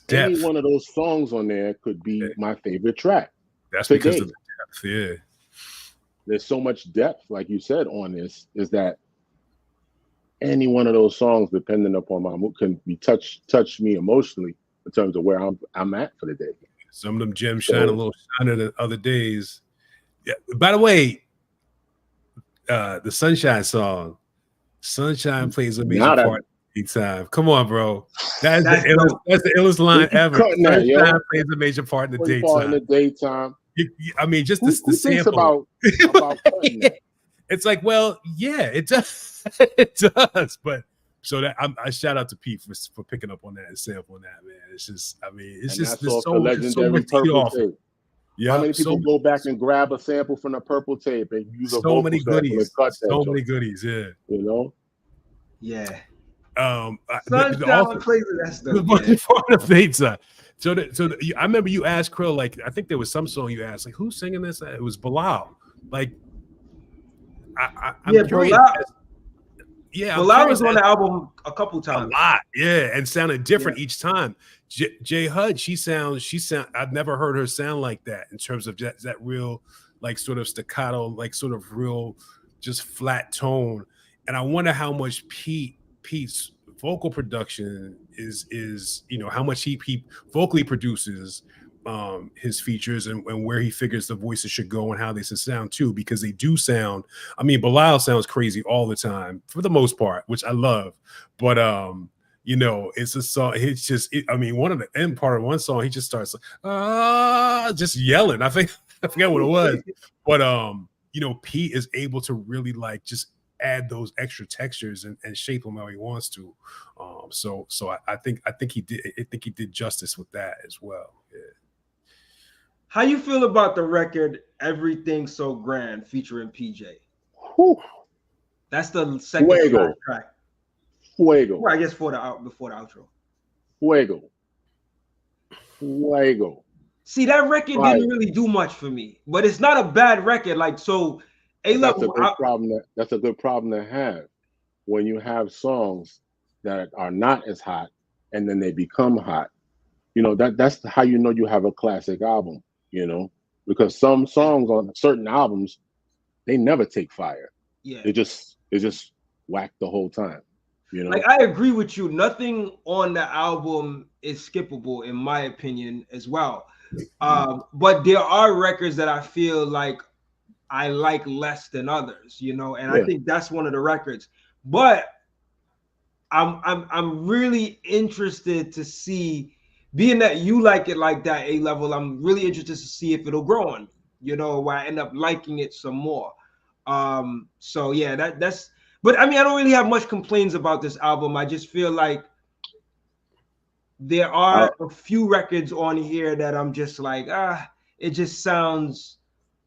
any one of those songs on there could be my favorite track. That's because of the depth, yeah. There's so much depth, like you said, on this, is that any one of those songs, depending upon my mood, can be touch me emotionally in terms of where I'm at for the day. Some of them gems shine a little shiner than other days. Yeah. By the way, the Sunshine song, Sunshine plays a major part in time. Come on, bro. That's the illest line ever. Sunshine plays a major part in the daytime. I mean, just Who the thinks sample. about cutting that? It's like, well, yeah, it does. It does. But so that I shout out to Pete for picking up on that and sampling that, man. It's just, I mean, it's And just that's there's off the so much legendary to eat purple off. tape. Yeah, How many people go back and grab a sample from the purple tape and use a so vocal many sample goodies, and cut that so joint? many goodies, yeah. You know? Yeah. But also, Flavor, that's the the pizza. I remember you asked Cril, like, I think there was some song you asked, like, who's singing this? It was Bilal. Like, I'm curious. Bilal was on the album a couple times. A lot, yeah, and sounded different each time. J Hud, she sound. I've never heard her sound like that in terms of that real, like, sort of staccato, like, sort of real, just flat tone. And I wonder how much Pete's vocal production is how much he vocally produces his features and where he figures the voices should go and how they should sound too, because they do sound, I mean, Bilal sounds crazy all the time for the most part, which I love, but it's a song, it's just I mean, one of the end part of one song, he just starts just yelling. I forget what it was, but Pete is able to really, like, just add those extra textures and shape them how he wants to. So I think he did justice with that as well. Yeah. How you feel about the record "Everything So Grand" featuring PJ? Whew. That's the second track. Fuego. Well, I guess before the outro. Fuego. See, that record didn't really do much for me, but it's not a bad record. Like, so A-Level. That's a good problem to have when you have songs that are not as hot and then they become hot. That's how you know you have a classic album. Because some songs on certain albums, they never take fire. Yeah, it just whack the whole time. Like, I agree with you. Nothing on the album is skippable, in my opinion, as well. But there are records that I feel like I like less than others, and I think that's one of the records. But I'm really interested to see, being that you like it like that, A-Level, I'm really interested to see if it'll grow on me, where I end up liking it some more. So yeah, that's, but I mean, I don't really have much complaints about this album. I just feel like there are a few records on here that I'm just like, it just sounds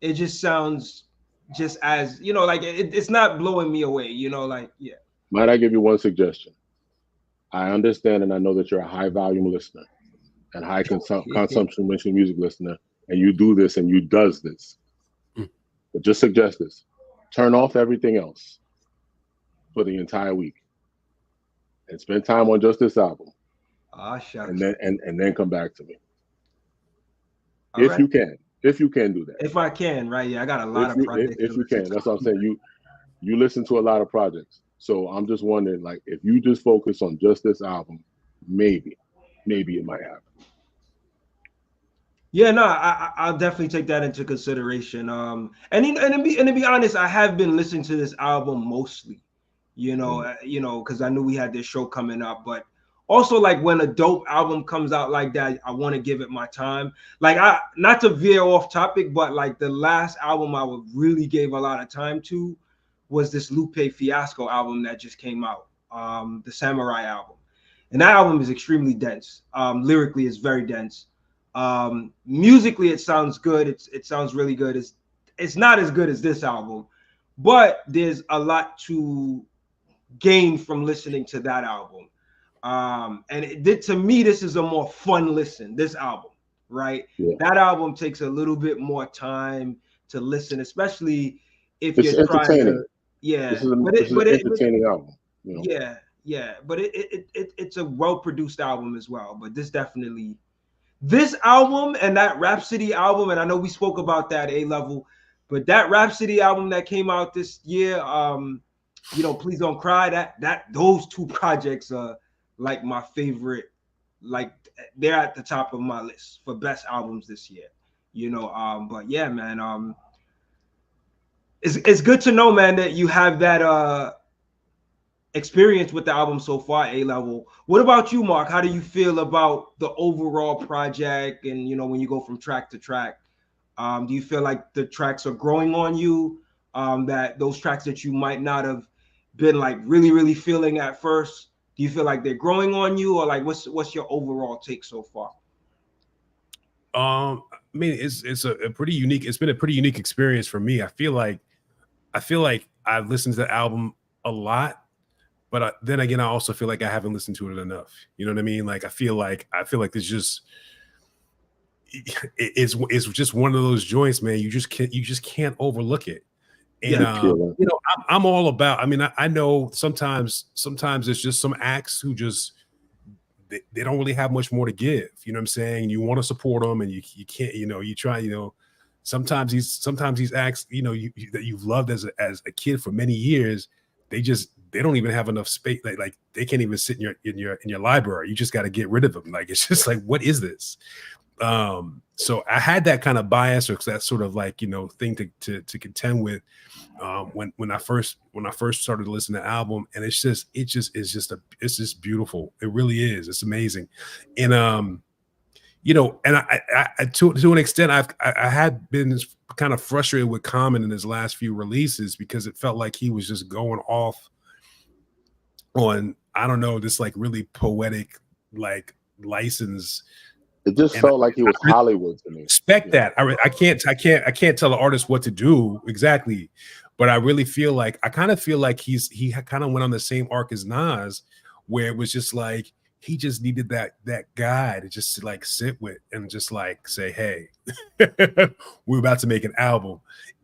just as, like it's not blowing me away, like, yeah. Might I give you one suggestion? I understand and I know that you're a high volume listener and high consumption music listener, and you do this and you does this. But just suggest this: turn off everything else for the entire week and spend time on just this album. And then come back to me. If you can do that. If I can, right? Yeah, I got a lot of projects. If you can, that's what I'm saying. You listen to a lot of projects. So I'm just wondering, like, if you just focus on just this album, maybe it might happen. Yeah, no, I'll definitely take that into consideration. And to be honest, I have been listening to this album mostly, because I knew we had this show coming up. But also, like, when a dope album comes out like that, I want to give it my time. Like, not to veer off topic, but like the last album I really gave a lot of time to was this Lupe Fiasco album that just came out, the Samurai album. And that album is extremely dense. Lyrically, it's very dense. Musically, it sounds good. It sounds really good. It's not as good as this album, but there's a lot to gain from listening to that album. And to me, this is a more fun listen, this album, right? Yeah. That album takes a little bit more time to listen, especially if you're trying to. Yeah, this is an entertaining album. Yeah, but it's a well-produced album as well. But this album and that Rhapsody album, and I know we spoke about that A-Level, but that Rhapsody album that came out this year, Please Don't Cry, those two projects are like my favorite. Like, they're at the top of my list for best albums this year. But yeah, man. It's good to know, man, that you have that experience with the album so far, A-Level. What about you, Mark? How do you feel about the overall project and, when you go from track to track? Do you feel like the tracks are growing on you? That those tracks that you might not have been like really, really feeling at first, do you feel like they're growing on you, or like what's your overall take so far? I mean, it's a pretty unique. It's been a pretty unique experience for me. I feel like I've listened to the album a lot, but then again, I also feel like I haven't listened to it enough. You know what I mean? Like I feel like there's just it's just one of those joints, man. You just can't overlook it. And Yeah. you know, I'm all about. I mean, I know sometimes there's just some acts who just they don't really have much more to give. You know what I'm saying? You want to support them, and you can't. You know, you try. You know, sometimes these acts, you know, that you've loved as a kid for many years, they don't even have enough space. Like they can't even sit in your library. You just got to get rid of them. Like it's just like, what is this? So I had that kind of bias, or that sort of like, you know, thing to contend with when I first started to listen to the album, and it's just beautiful. It really is. It's amazing. And you know, and I to an extent, I had been kind of frustrated with Common in his last few releases, because it felt like he was just going off on, I don't know, this like really poetic like license. It just And felt like he was Hollywood to me. Respect that. I can't tell the artist what to do exactly, but I really feel like I kind of feel like he kind of went on the same arc as Nas, where it was just like he just needed that guy to just like sit with and just like say, hey, we're about to make an album.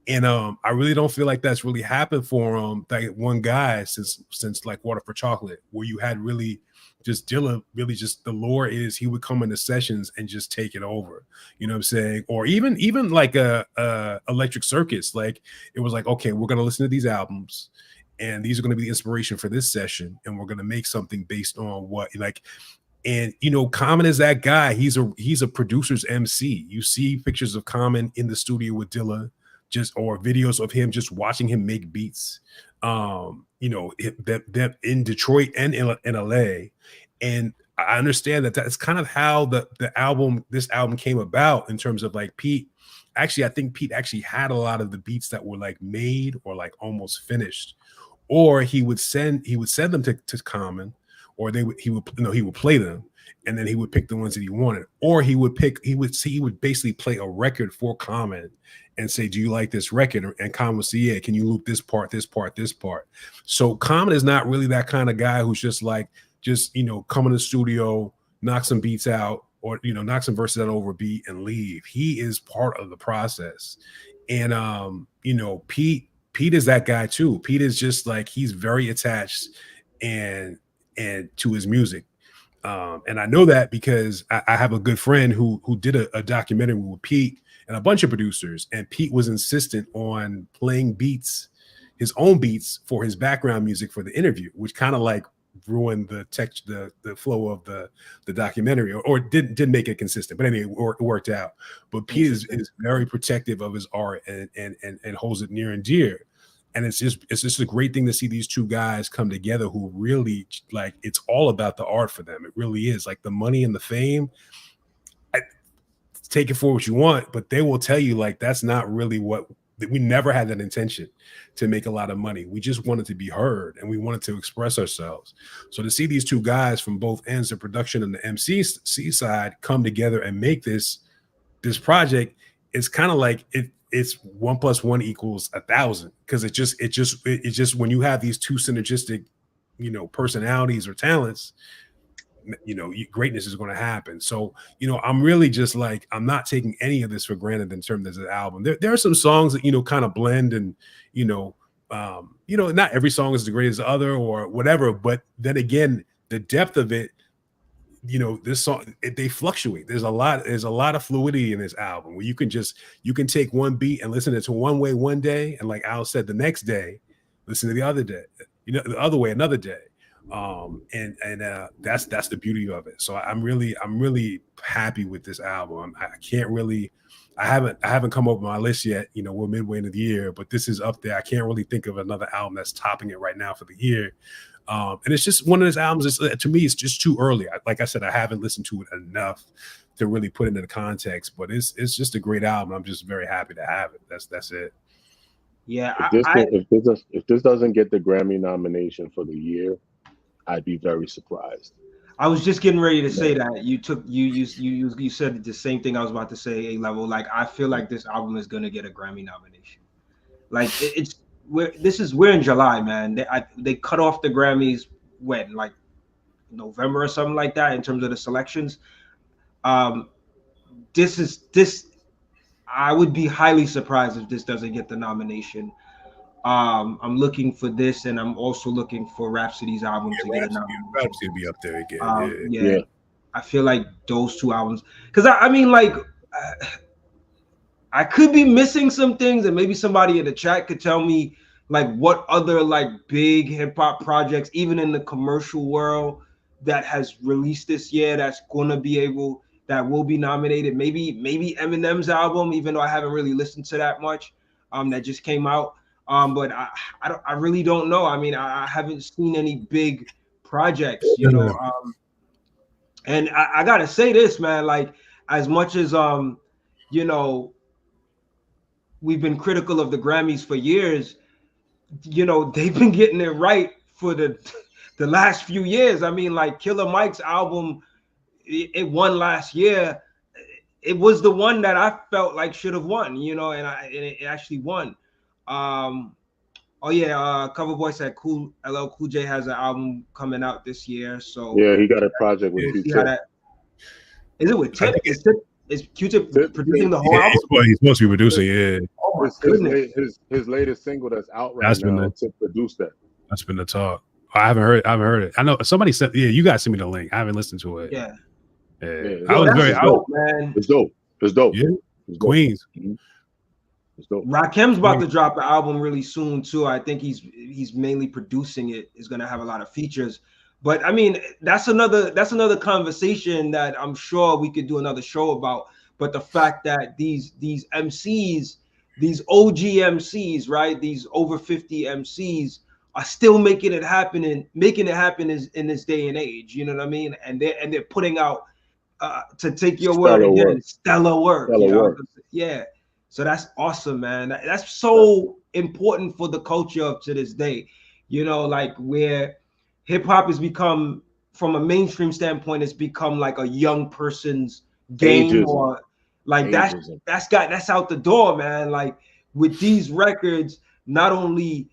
And I really don't feel like that's really happened for that one guy since like Water for Chocolate, where you had really just Dilla, really just the lore is he would come into sessions and just take it over. You know what I'm saying? Or even like a Electric Circus, like it was like, okay, we're gonna listen to these albums, and these are going to be the inspiration for this session, and we're going to make something based on what, like, and you know, Common is that guy. He's a producer's MC. You see pictures of Common in the studio with Dilla, or videos of him just watching him make beats. You know, that in Detroit and in LA, and I understand that that's kind of how this album came about in terms of like Pete. Actually, I think Pete actually had a lot of the beats that were like made or like almost finished, or he would send them to Common, or he would play them, and then he would pick the ones that he wanted, or he would basically play a record for Common and say, do you like this record? And Common would say, yeah, can you loop this part, this part, this part? So Common is not really that kind of guy who's just like, you know, come in the studio, knock some beats out, or, you know, knock some verses out over a beat and leave. He is part of the process. And you know, Pete is that guy too. Pete is just like, he's very attached and to his music. And I know that because I have a good friend who did a documentary with Pete and a bunch of producers, and Pete was insistent on playing beats, his own beats, for his background music for the interview, which kind of like ruined the text, the flow of the documentary, or didn't make it consistent. But anyway, it worked out. But Pete is very protective of his art and holds it near and dear. And it's just a great thing to see these two guys come together who really, like, it's all about the art for them. It really is. Like, the money and the fame, take it for what you want, but they will tell you, like, that's not really we never had that intention to make a lot of money. We just wanted to be heard, and we wanted to express ourselves. So to see these two guys from both ends, the production and the MC side, come together and make this project, it's kind of like it's 1 + 1 = 1,000, because it just when you have these two synergistic, you know, personalities or talents, you know, greatness is going to happen. So, you know, I'm really just like, I'm not taking any of this for granted in terms of the album. There are some songs that, you know, kind of blend, and, you know, not every song is the greatest other or whatever, but then again, the depth of it, you know, this song, they fluctuate. There's a lot of fluidity in this album, where you can take one beat and listen to it one way one day, and like Al said, the next day, listen to the other day, you know, the other way another day. That's the beauty of it. So I'm really happy with this album. I haven't come up with my list yet. You know, we're midway into the year, but this is up there. I can't really think of another album that's topping it right now for the year. And it's just one of those albums. To me, it's just too early. Like I said, I haven't listened to it enough to really put it into the context. But it's just a great album. I'm just very happy to have it. That's it. Yeah, if this doesn't get the Grammy nomination for the year, I'd be very surprised. I was just getting ready to say that you said the same thing I was about to say. A-Level, like I feel like this album is gonna get a Grammy nomination. Like we're in July, man. They cut off the Grammys when, like, November or something like that in terms of the selections. This I would be highly surprised if this doesn't get the nomination. I'm looking for this, and I'm also looking for Rhapsody's album to get a nomination. Rhapsody be up there again. Yeah. I feel like those two albums, because I mean, like, I could be missing some things, and maybe somebody in the chat could tell me like what other like big hip hop projects, even in the commercial world, that has released this year that will be nominated. Maybe Eminem's album, even though I haven't really listened to that much, that just came out. But I really don't know. I mean, I haven't seen any big projects, you know. And I gotta say this, man, like, as much as you know, we've been critical of the Grammys for years, you know, they've been getting it right for the last few years. I mean, like, Killer Mike's album, it won last year. It was the one that I felt like should have won, you know, and it actually won. Coverboy said LL Cool J has an album coming out this year. So yeah, he got a project with Q-Tip. Is it with Tip? Is Q-Tip producing the whole album? He's supposed to be producing, yeah. Oh my goodness. His latest single that's out right now, Tip produced that. That's been the talk. I haven't heard it. I know somebody said, yeah, you guys sent me the link. I haven't listened to it. Yeah. Man. It's dope. Yeah. It's Queens. Mm-hmm. It's dope. Rakim's about to drop an album really soon too. I think he's mainly producing it. Is going to have a lot of features. But I mean, that's another conversation that I'm sure we could do another show about. But the fact that these MCs, these OG MCs, right, these over 50 MCs are still making it happen in this day and age. You know what I mean? And they're putting out, to take your word again, stellar work. Yeah. So that's awesome, man. That's so important for the culture up to this day. You know, like, where hip hop has become, from a mainstream standpoint, it's become like a young person's game. Ageism. Or like that's out the door, man. Like, with these records, not only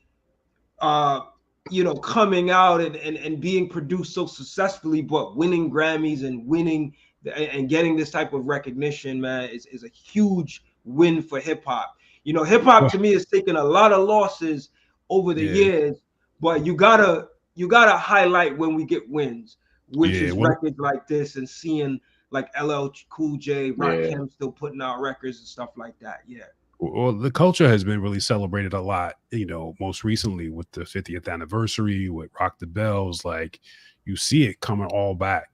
coming out and being produced so successfully, but winning Grammys and getting this type of recognition, man, is a huge win for hip hop. You know, hip hop to me has taken a lot of losses over the years, but you gotta highlight when we get wins, which is records like this, and seeing like LL Cool J, Rakim still putting out records and stuff like that. Yeah. Well, the culture has been really celebrated a lot, you know, most recently with the 50th anniversary, with Rock the Bells. Like, you see it coming all back.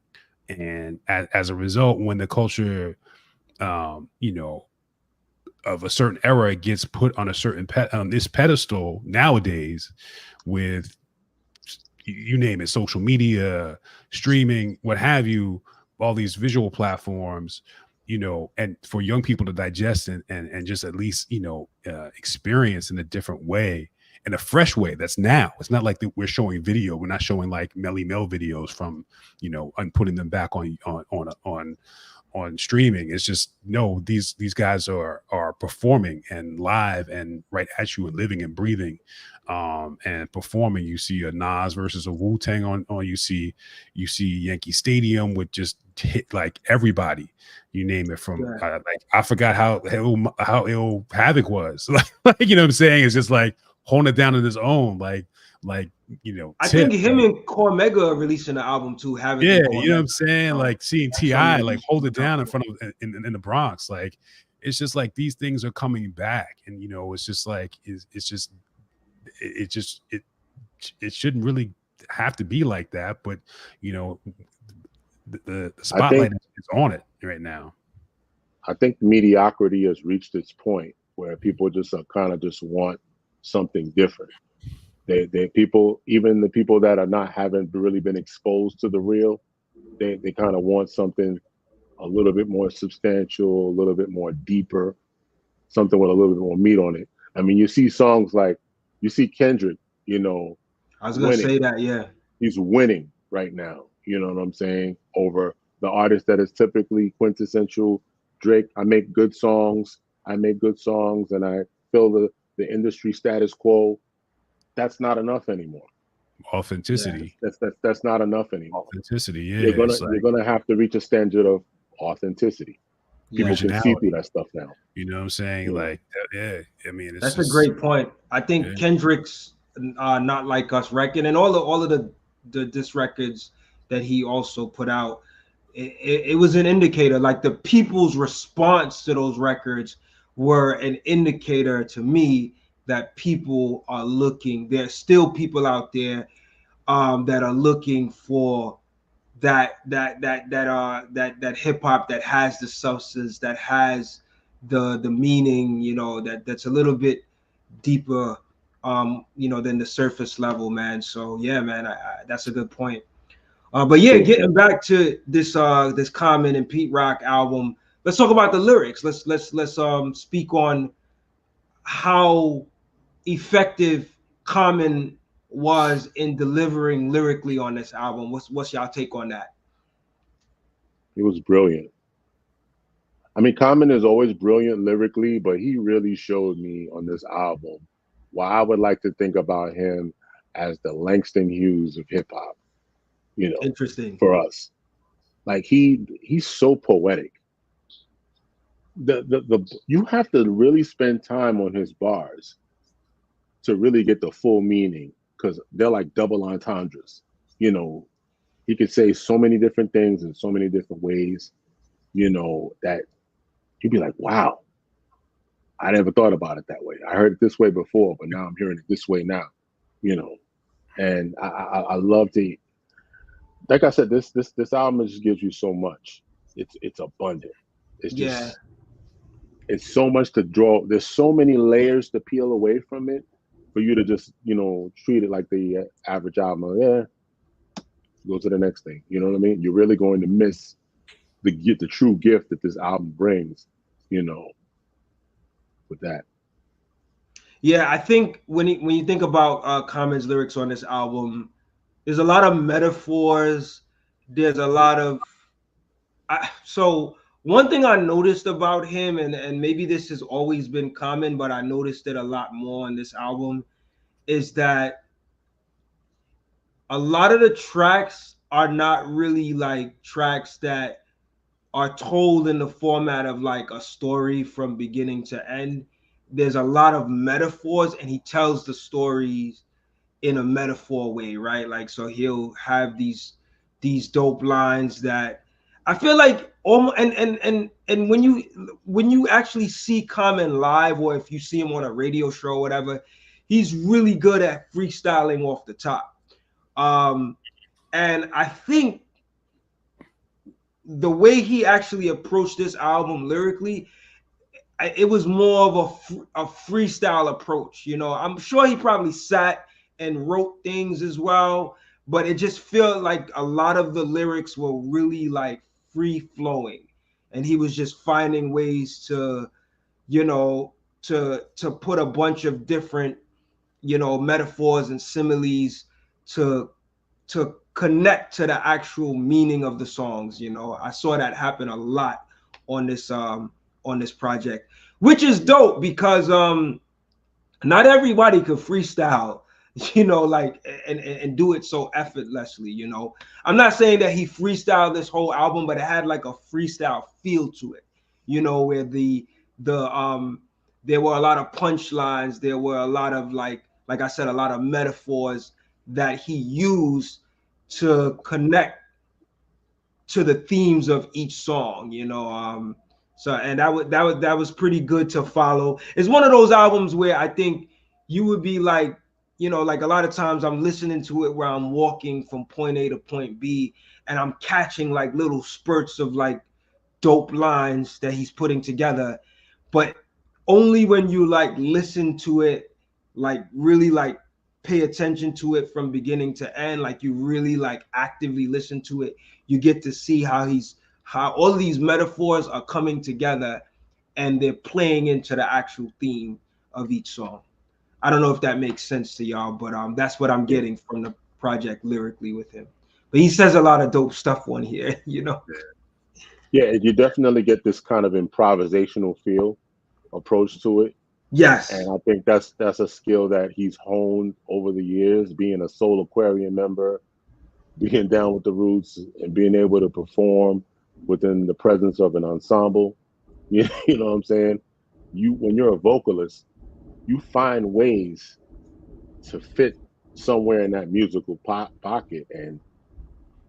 And as a result, when the culture, you know, of a certain era gets put on a certain this pedestal nowadays, with, you name it, social media, streaming, what have you, all these visual platforms, you know, and for young people to digest and just at least, you know, experience in a different way, in a fresh way. That's now. It's not like that we're showing video. We're not showing like Melly Mel videos from, you know, and putting them back on streaming. It's just, no, these guys are performing and live and right at you and living and breathing and performing. You see a Nas versus a Wu-Tang on you see Yankee Stadium with just hit like everybody, you name it, from like, I forgot how ill Havoc was. Like, you know what I'm saying? It's just like holding it down on his own, like, you know, I think him and Cormega are releasing an album too. You know what I'm saying? Like, seeing T.I. like hold it down in front of in the Bronx. Like, it's just like these things are coming back, and you know, it's just like it shouldn't really have to be like that, but you know, the spotlight is on it right now. I think mediocrity has reached its point where people just kind of just want something different. They people, even the people that are not haven't really been exposed to the real, they kind of want something a little bit more substantial, a little bit more deeper, something with a little bit more meat on it. I mean, you see songs like, you see Kendrick, you know, I was gonna winning. say that, yeah. He's winning right now. You know what I'm saying? Over the artist that is typically quintessential Drake. I make good songs. I make good songs, and I fill the industry status quo. That's not enough anymore. Authenticity. That's not enough anymore. Authenticity. Yeah. You're gonna It's like you're gonna have to reach a standard of authenticity. People Yeah, can see through originality. that stuff now. You know what I'm saying? You know, Like, yeah. I mean, it's that's a just great point. I think yeah. Kendrick's Not Like Us record and all of the disc records that he also put out, it was an indicator. Like the people's response to those records were an indicator to me that people are looking. There's still people out there that are looking for that hip hop that has the substance, that has the meaning, that's a little bit deeper, than the surface level, man. So yeah, man, that's a good point. But yeah, true. getting back to this Common and Pete Rock album, let's talk about the lyrics. Let's speak on how effective Common was in delivering lyrically on this album. What's y'all take on that? He was brilliant. I mean, Common is always brilliant lyrically, but he really showed me on this album why I would like to think about him as the Langston Hughes of hip hop. You know, Interesting. for us, like he's so poetic. The you have to really spend time on his bars to really get the full meaning, because they're like double entendres. You know, he could say so many different things in so many different ways. You know, that you'd be like, wow, I never thought about it that way. I heard it this way before, but now I'm hearing it this way now. You know, and I love to, like I said, this album just gives you so much. It's abundant. It's Yeah. just, it's so much to draw. There's so many layers to peel away from it for you to just, treat it like the average album. Yeah, go to the next thing. You know what I mean? You're really going to miss the true gift that this album brings, with that. Yeah, I think when you think about Common's lyrics on this album, there's a lot of metaphors. There's a lot of so one thing I noticed about him, and maybe this has always been Common, but I noticed it a lot more on this album, is that a lot of the tracks are not really like tracks that are told in the format of like a story from beginning to end. There's a lot of metaphors, and he tells the stories in a metaphor way, right? Like, so he'll have these dope lines that I feel like almost, and when you actually see Common live, or if you see him on a radio show or whatever, he's really good at freestyling off the top. And I think the way he actually approached this album lyrically, it was more of a freestyle approach. I'm sure he probably sat and wrote things as well, but it just felt like a lot of the lyrics were really like free flowing, and he was just finding ways to, to put a bunch of different, metaphors and similes to connect to the actual meaning of the songs. I saw that happen a lot on this project, which is dope because not everybody could freestyle, like and do it so effortlessly. I'm not saying that he freestyled this whole album, but it had like a freestyle feel to it, where the there were a lot of punchlines, there were a lot of like I said, a lot of metaphors that he used to connect to the themes of each song. So, and that was pretty good to follow. It's one of those albums where I think you would be like, like a lot of times I'm listening to it where I'm walking from point A to point B, and I'm catching like little spurts of like dope lines that he's putting together, but only when you like listen to it like really like pay attention to it from beginning to end, like you really like actively listen to it, you get to see how all of these metaphors are coming together and they're playing into the actual theme of each song. I don't know if that makes sense to y'all, but that's what I'm getting from the project lyrically with him. But he says a lot of dope stuff on here, you know. Yeah, you definitely get this kind of improvisational feel approach to it. Yes. And I think that's a skill that he's honed over the years, being a Soul Aquarium member, being down with the Roots, and being able to perform within the presence of an ensemble. You know what I'm saying? When you're a vocalist, you find ways to fit somewhere in that musical pocket, and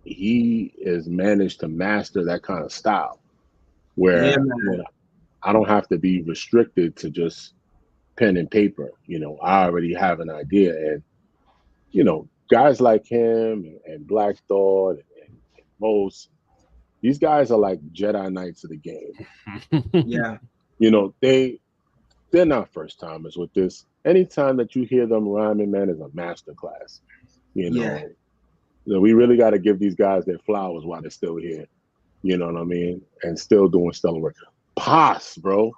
he has managed to master that kind of style where Yeah, man. I don't have to be restricted to just pen and paper. I already have an idea, and guys like him and Black Thought and Most, these guys are like Jedi Knights of the game. Yeah. They're not first timers with this. Anytime that you hear them rhyming, man, is a masterclass. Yeah. We really got to give these guys their flowers while they're still here. You know what I mean? And still doing stellar work. Pos, bro.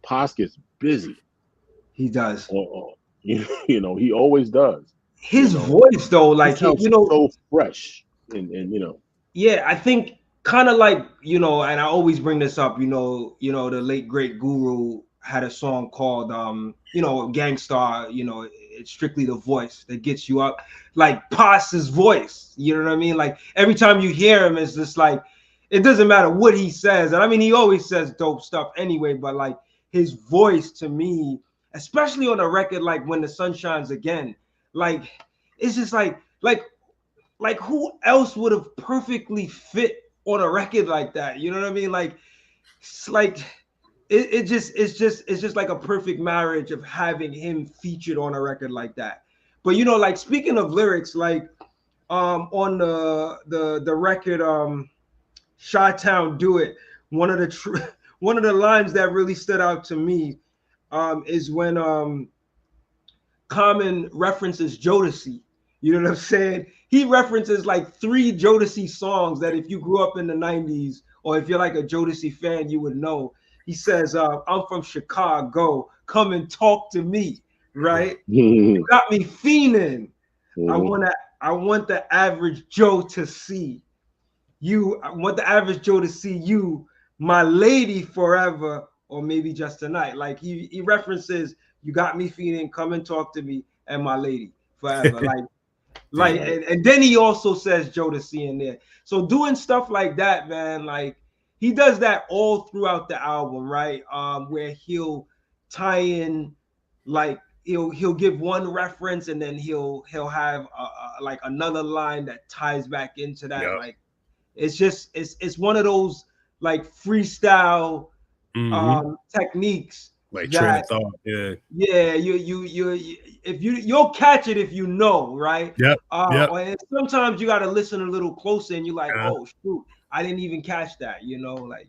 Pos gets busy. He does. He always does. His voice, though, like, so fresh. And Yeah, I think kind of like, and I always bring this up, the late great Guru had a song called Gangstar, it's strictly the voice that gets you up. Like Pos's voice, you know what I mean? Like every time you hear him, it's just like, it doesn't matter what he says. And I mean, he always says dope stuff anyway, but like his voice to me, especially on a record like When the Sun Shines Again, like it's just like who else would have perfectly fit on a record like that? You know what I mean? Like it's like it's just like a perfect marriage of having him featured on a record like that. But like speaking of lyrics, like on the record Chi-Town Do It, one of the lines that really stood out to me is when Common references Jodeci. You know what I'm saying? He references like 3 Jodeci songs that if you grew up in the 90s or if you're like a Jodeci fan, you would know. He says, I'm from Chicago. Come and talk to me, right? You got me fiending. I want the average Joe to see you. I want the average Joe to see you, my lady, forever, or maybe just tonight. Like he references, you got me fiending, come and talk to me, and my lady forever. And then he also says Jodeci in there. So doing stuff like that, man, like he does that all throughout the album, right? Where he'll tie in, like he'll give one reference and then he'll have like another line that ties back into that. Yep. Like it's one of those like freestyle techniques. Like train of thought, yeah. You if you'll catch it if you know, right? Yep. And sometimes you got to listen a little closer, and you're like, oh shoot, I didn't even catch that, like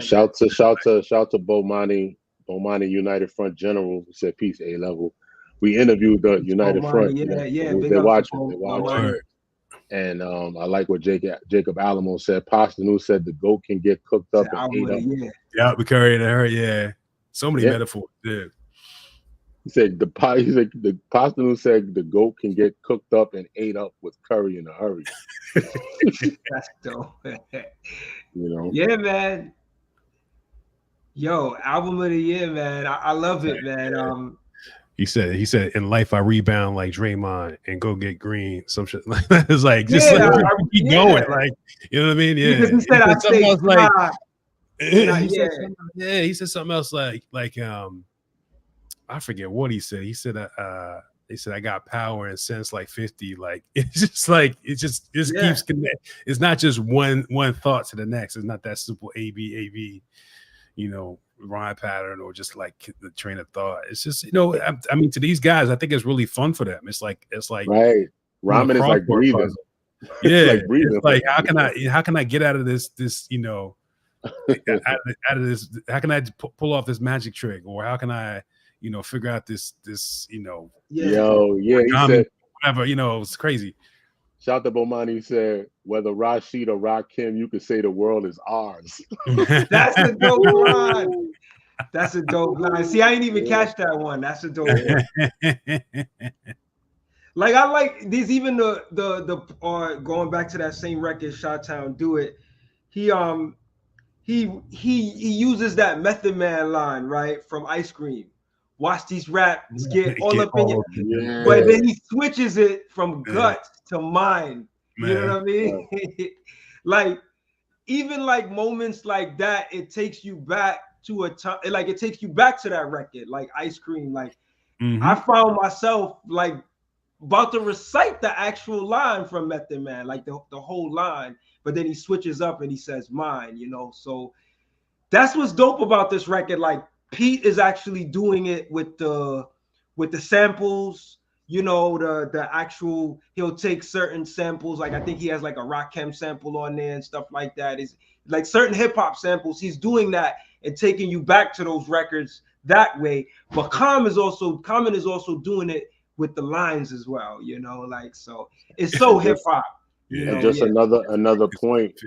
Shout to Bomani United Front General, who said peace A-level. We interviewed the United Front. They watch it. And I like what Jacob Alamo said. Pasta said the goat can get cooked up and ate up. Yeah, we carried her. Yeah, so many metaphors. Yeah. He said the Pasta said the goat can get cooked up and ate up with curry in a hurry. That's dope. Yeah, man. Yo, album of the year, man. I love it, man. He said, in life I rebound like Draymond and go get green. Some shit like that. It's like just keep going, like you know what I mean? Yeah. Because he said I something else like he said something else like I forget what he said. He said I got power and sense like 50. Like it's just like it just keeps connecting. It's not just one thought to the next. It's not that simple A-B, rhyme pattern or just like the train of thought. It's just I mean to these guys, I think it's really fun for them. It's like right. Rhyming is like breathing. Yeah, it's like breathing. It's like how can I get out of this out of this, how can I pull off this magic trick, or how can I figure out this, Yo, yeah, he said, whatever, it's crazy. Shout to Bomani, he said, whether Rashid or Rakim, you could say the world is ours. That's a dope line. That's a dope line. See, I ain't even catch that one. That's a dope one. Like I like these, even the going back to that same record, Chi-Town Do It. He uses that Method Man line, right, from Ice Cream. Watch these raps get all up in you. Yeah. But then he switches it from guts to mind. You know what I mean? Like, even like moments like that, it takes you back to a time, like it takes you back to that record, like Ice Cream. Like I found myself like about to recite the actual line from Method Man, like the whole line, but then he switches up and he says mine, So that's what's dope about this record. Like Pete is actually doing it with the samples, the actual, he'll take certain samples, like I think he has like a Rakim sample on there and stuff like that. Is like certain hip-hop samples, he's doing that and taking you back to those records that way. But Common is also doing it with the lines as well, like, so it's so hip-hop. And just another point,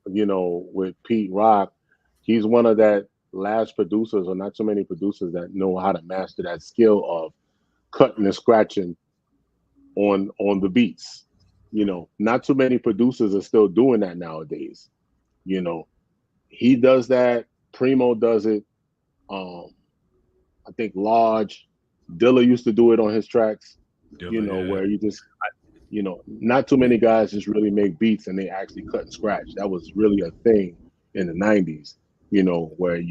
with Pete Rock, he's one of that last producers, or not so many producers, that know how to master that skill of cutting and scratching on the beats. Not too many producers are still doing that nowadays. He does that. Primo does it. I think Large, Dilla used to do it on his tracks. Where you just, not too many guys just really make beats and they actually cut and scratch. That was really a thing in the 90s. Where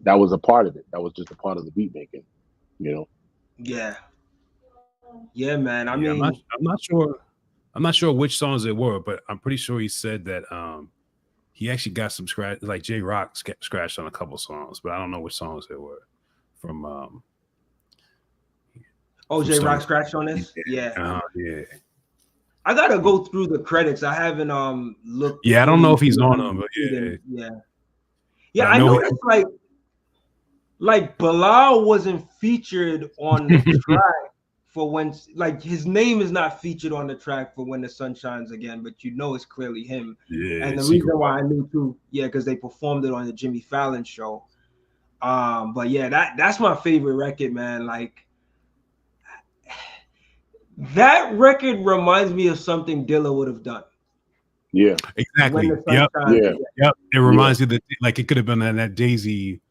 that was a part of it. That was just a part of the beat making. Yeah, man. I mean, I'm not sure. I'm not sure which songs they were, but I'm pretty sure he said that he actually got some scratch, like J Rock scratched on a couple songs, but I don't know which songs they were from. J Rock scratched on this. Yeah. Yeah. I gotta go through the credits. I haven't looked. Yeah, I don't know if he's on them, but yeah. I noticed like Bilal wasn't featured on the track for when, like, his name is not featured on the track for When the Sun Shines Again, but it's clearly him. Yeah, and the reason why I knew too, because they performed it on the Jimmy Fallon show. But yeah, that's my favorite record, man. Like, that record reminds me of something Dilla would have done. Yeah, exactly. Yep. It reminds you that, like, it could have been that Daisy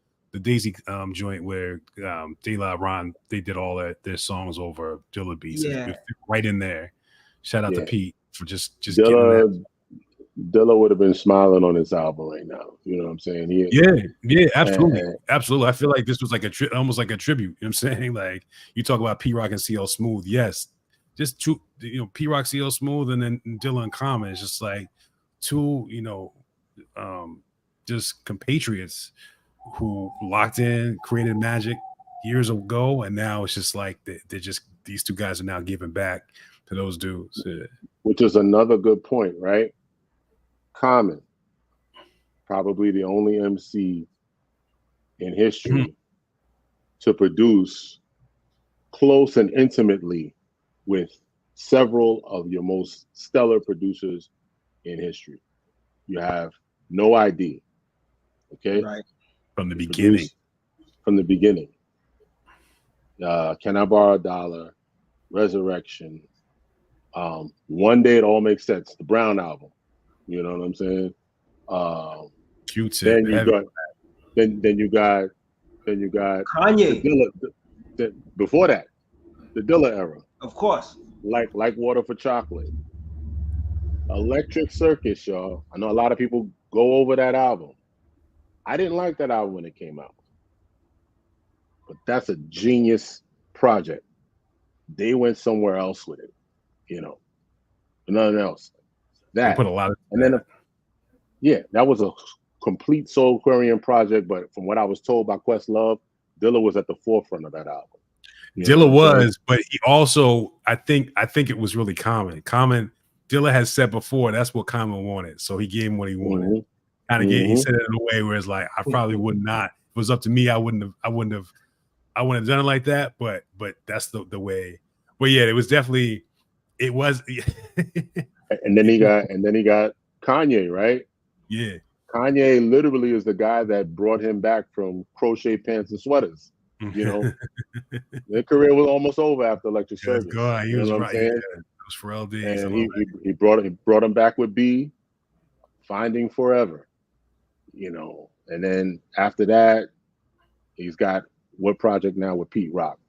joint where De La Ron, they did all their songs over Dilla beats. Yeah, right in there. Shout out to Pete for just Dilla. Dilla would have been smiling on this album right now. You know what I'm saying? Yeah, absolutely, absolutely. I feel like this was like almost like a tribute. You know what I'm saying? Like, you talk about P Rock and CL Smooth. Yes, just two. P Rock, CL Smooth, and then Dilla and Common. It's just like two. Just compatriots who locked in, created magic years ago, and now it's just like they're just, these two guys are now giving back to those dudes. Yeah. Which is another good point, right? Common, probably the only MC in history to produce close and intimately with several of your most stellar producers in history. You have No ID, okay? Right. From the beginning. From the beginning. Can I Borrow a Dollar? Resurrection. One Day It All Makes Sense, the Brown album. You know what I'm saying? Q-Tip. Then you got Kanye. Before that, the Dilla era. Of course. Like Water for Chocolate. Electric Circus, y'all. I know a lot of people go over that album. I didn't like that album when it came out. But that's a genius project. They went somewhere else with it, nothing else. That put a lot of, and then that was a complete Soulquarian project. But from what I was told by Questlove, Dilla was at the forefront of that album. Dilla was, but he also, I think it was really Common. Dilla has said before that's what Common wanted, so he gave him what he wanted. He said it in a way where it's like, I probably would not. If it was up to me, I wouldn't have I wouldn't have done it like that, but that's the way. But yeah, it was definitely it was. And then he got Kanye, right? Yeah. Kanye literally is the guy that brought him back from crochet pants and sweaters. You know, their career was almost over after Electric Yes, Circus. God, he You know was what I'm right. saying? Yeah, it was for LDs. And he brought him back with B, Finding Forever. You know, and then after that, he's got what project now with Pete Rock.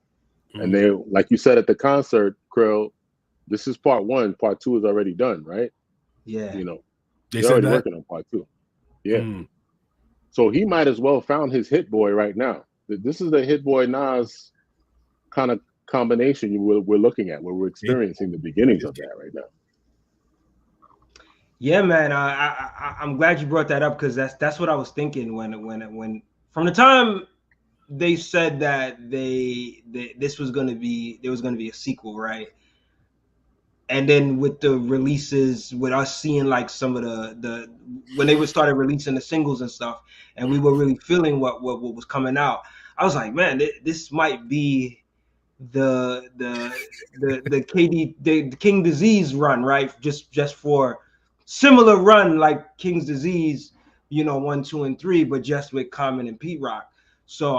And they, like you said at the concert, Cril, this is part one. Part two is already done, right? Yeah. You know, They they're said already that? working on part two. Yeah. So he might as well found his Hit Boy right now. This is the Hit Boy Nas kind of combination we're looking at, where we're experiencing the beginnings of that right now. Yeah, man. I'm glad you brought that up, because that's what I was thinking when from the time they said that this was going to be, there was going to be a sequel, right? And then with the releases, with us seeing like some of the when they would started releasing the singles and stuff, and we were really feeling what was coming out, I was like, man, this might be the King Disease run, right? Just for similar run like King's Disease, 1, 2, and 3, but just with Common and Pete Rock. So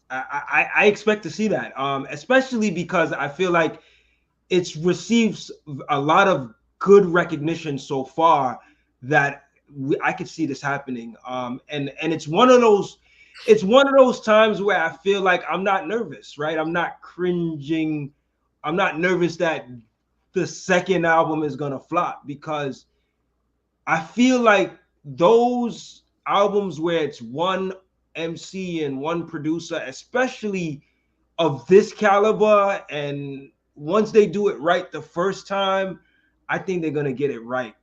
I expect to see that, especially because I feel like it's received a lot of good recognition so far that I could see this happening. And it's one of those times where I feel like I'm not nervous, right? I'm not cringing. I'm not nervous that the second album is gonna flop, because I feel like those albums where it's one MC and one producer, especially of this caliber, and once they do it right the first time, I think they're gonna get it right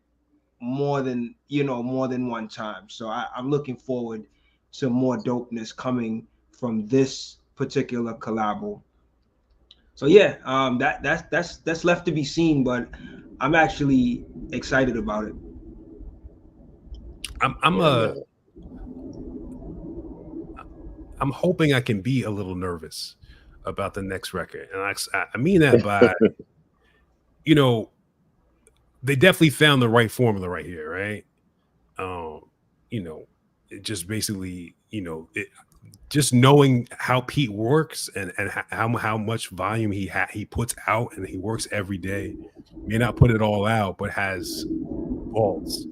more than one time. So I'm looking forward to more dopeness coming from this particular collabo. So yeah, that's left to be seen, but I'm actually excited about it. I'm hoping I can be a little nervous about the next record, and I mean that by they definitely found the right formula right here, right? It just basically just knowing how Pete works and how much volume he puts out, and he works every day. May not put it all out, but has balls.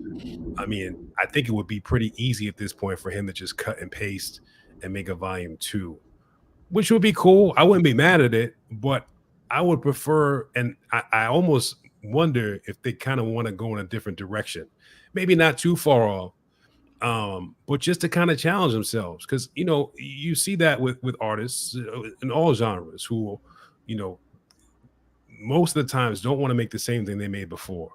I mean, I think it would be pretty easy at this point for him to just cut and paste and make a volume 2, which would be cool. I wouldn't be mad at it, but I would prefer, and I almost wonder if they kind of want to go in a different direction. Maybe not too far off, but just to kind of challenge themselves, because you see that with artists in all genres who most of the times don't want to make the same thing they made before.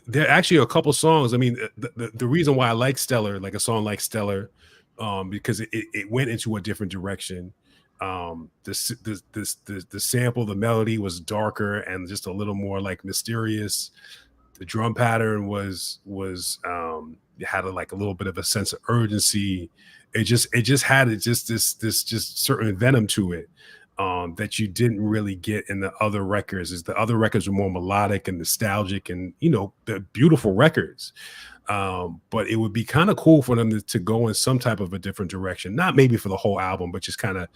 There are actually a couple songs. I mean, the reason why I like Stellar, like a song like Stellar, because it went into a different direction. The sample, the melody was darker and just a little more like mysterious. The drum pattern was had a little bit of a sense of urgency. It just had this certain venom to it that you didn't really get in the other records. The other records were more melodic and nostalgic, and they're beautiful records. But it would be kind of cool for them to go in some type of a different direction, not maybe for the whole album, but just kind of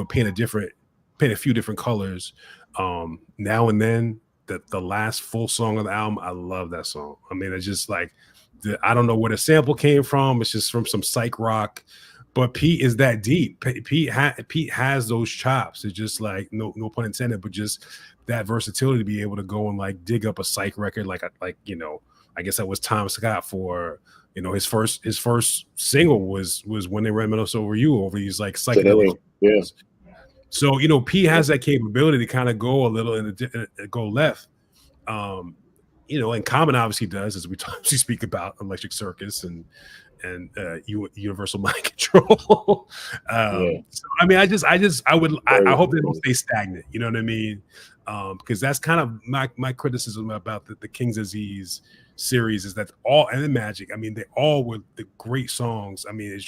paint a few different colors now and then. The last full song of the album, I love that song. I mean, it's just like I don't know where the sample came from. It's just from some psych rock, but Pete is that deep. Pete has those chops. It's just like no pun intended, but just that versatility to be able to go and like dig up a psych record, I guess that was Tom Scott for his first single was When They Reminisce Over You, over these like psychedelic. Yeah. So Pete has that capability to kind of go a little and go left. And Common obviously does, as we speak about Electric Circus and and universal mind control. So, I mean, I hope they don't stay stagnant. You know what I mean? Because that's kind of my criticism about the King's Aziz series is that all, and the Magic, I mean, they all were the great songs. I mean,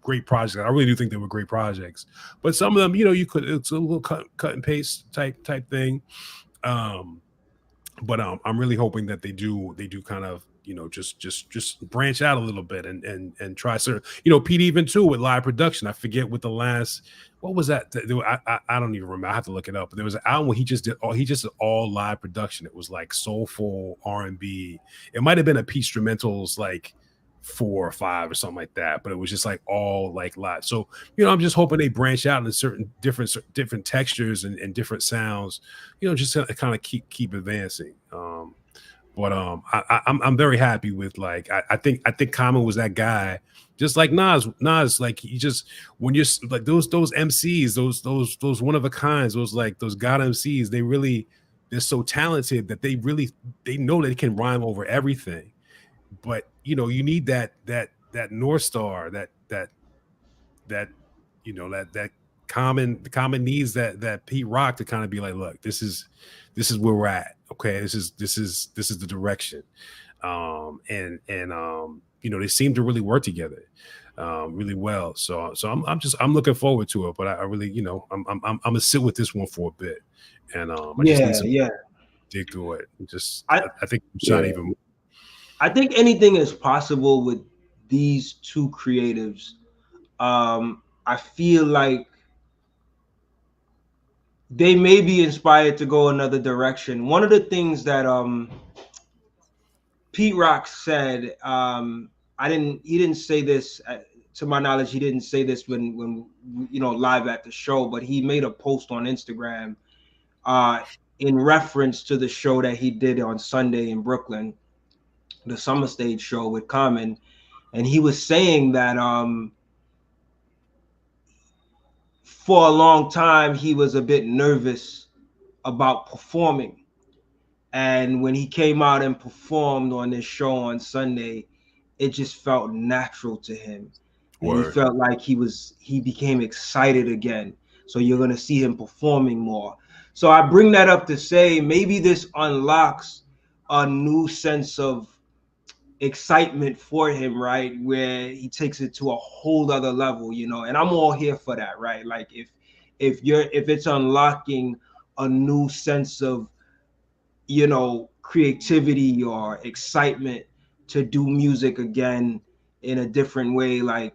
great projects. I really do think they were great projects, but some of them, it's a little cut and paste type thing. But I'm really hoping that they do kind of, just branch out a little bit and try certain, Pete, even too, with live production. I forget what the last, what was that? I don't even remember. I have to look it up. But there was an album where he just did all live production. It was like soulful R&B. It might have been a Pete Instrumentals like 4 or 5 or something like that, but it was just like all like live. So I'm just hoping they branch out in certain different textures and different sounds, just to kind of keep advancing. But I'm very happy with, like, I think Common was that guy, just like Nas, like, he just, when you're like those MCs, those one of a kinds, those God MCs, they're so talented that they know they can rhyme over everything. But you need that North Star, that Common needs that Pete Rock to kind of be like, look, this is where we're at. Okay, this is the direction. They seem to really work together really well. So I'm looking forward to it. But I really, I'm gonna sit with this one for a bit, and I just need some dig through it. I think it's not even. I think anything is possible with these two creatives. I feel like they may be inspired to go another direction. One of the things that Pete Rock said, he didn't say this, to my knowledge, he didn't say this when live at the show, but he made a post on Instagram in reference to the show that he did on Sunday in Brooklyn, the Summer Stage show with Common, and he was saying that for a long time he was a bit nervous about performing, and when he came out and performed on this show on Sunday, it just felt natural to him. And he felt like he became excited again. So you're going to see him performing more. So I bring that up to say maybe this unlocks a new sense of excitement for him, right? Where he takes it to a whole other level, and I'm all here for that, right? Like if it's unlocking a new sense of, creativity or excitement to do music again in a different way, like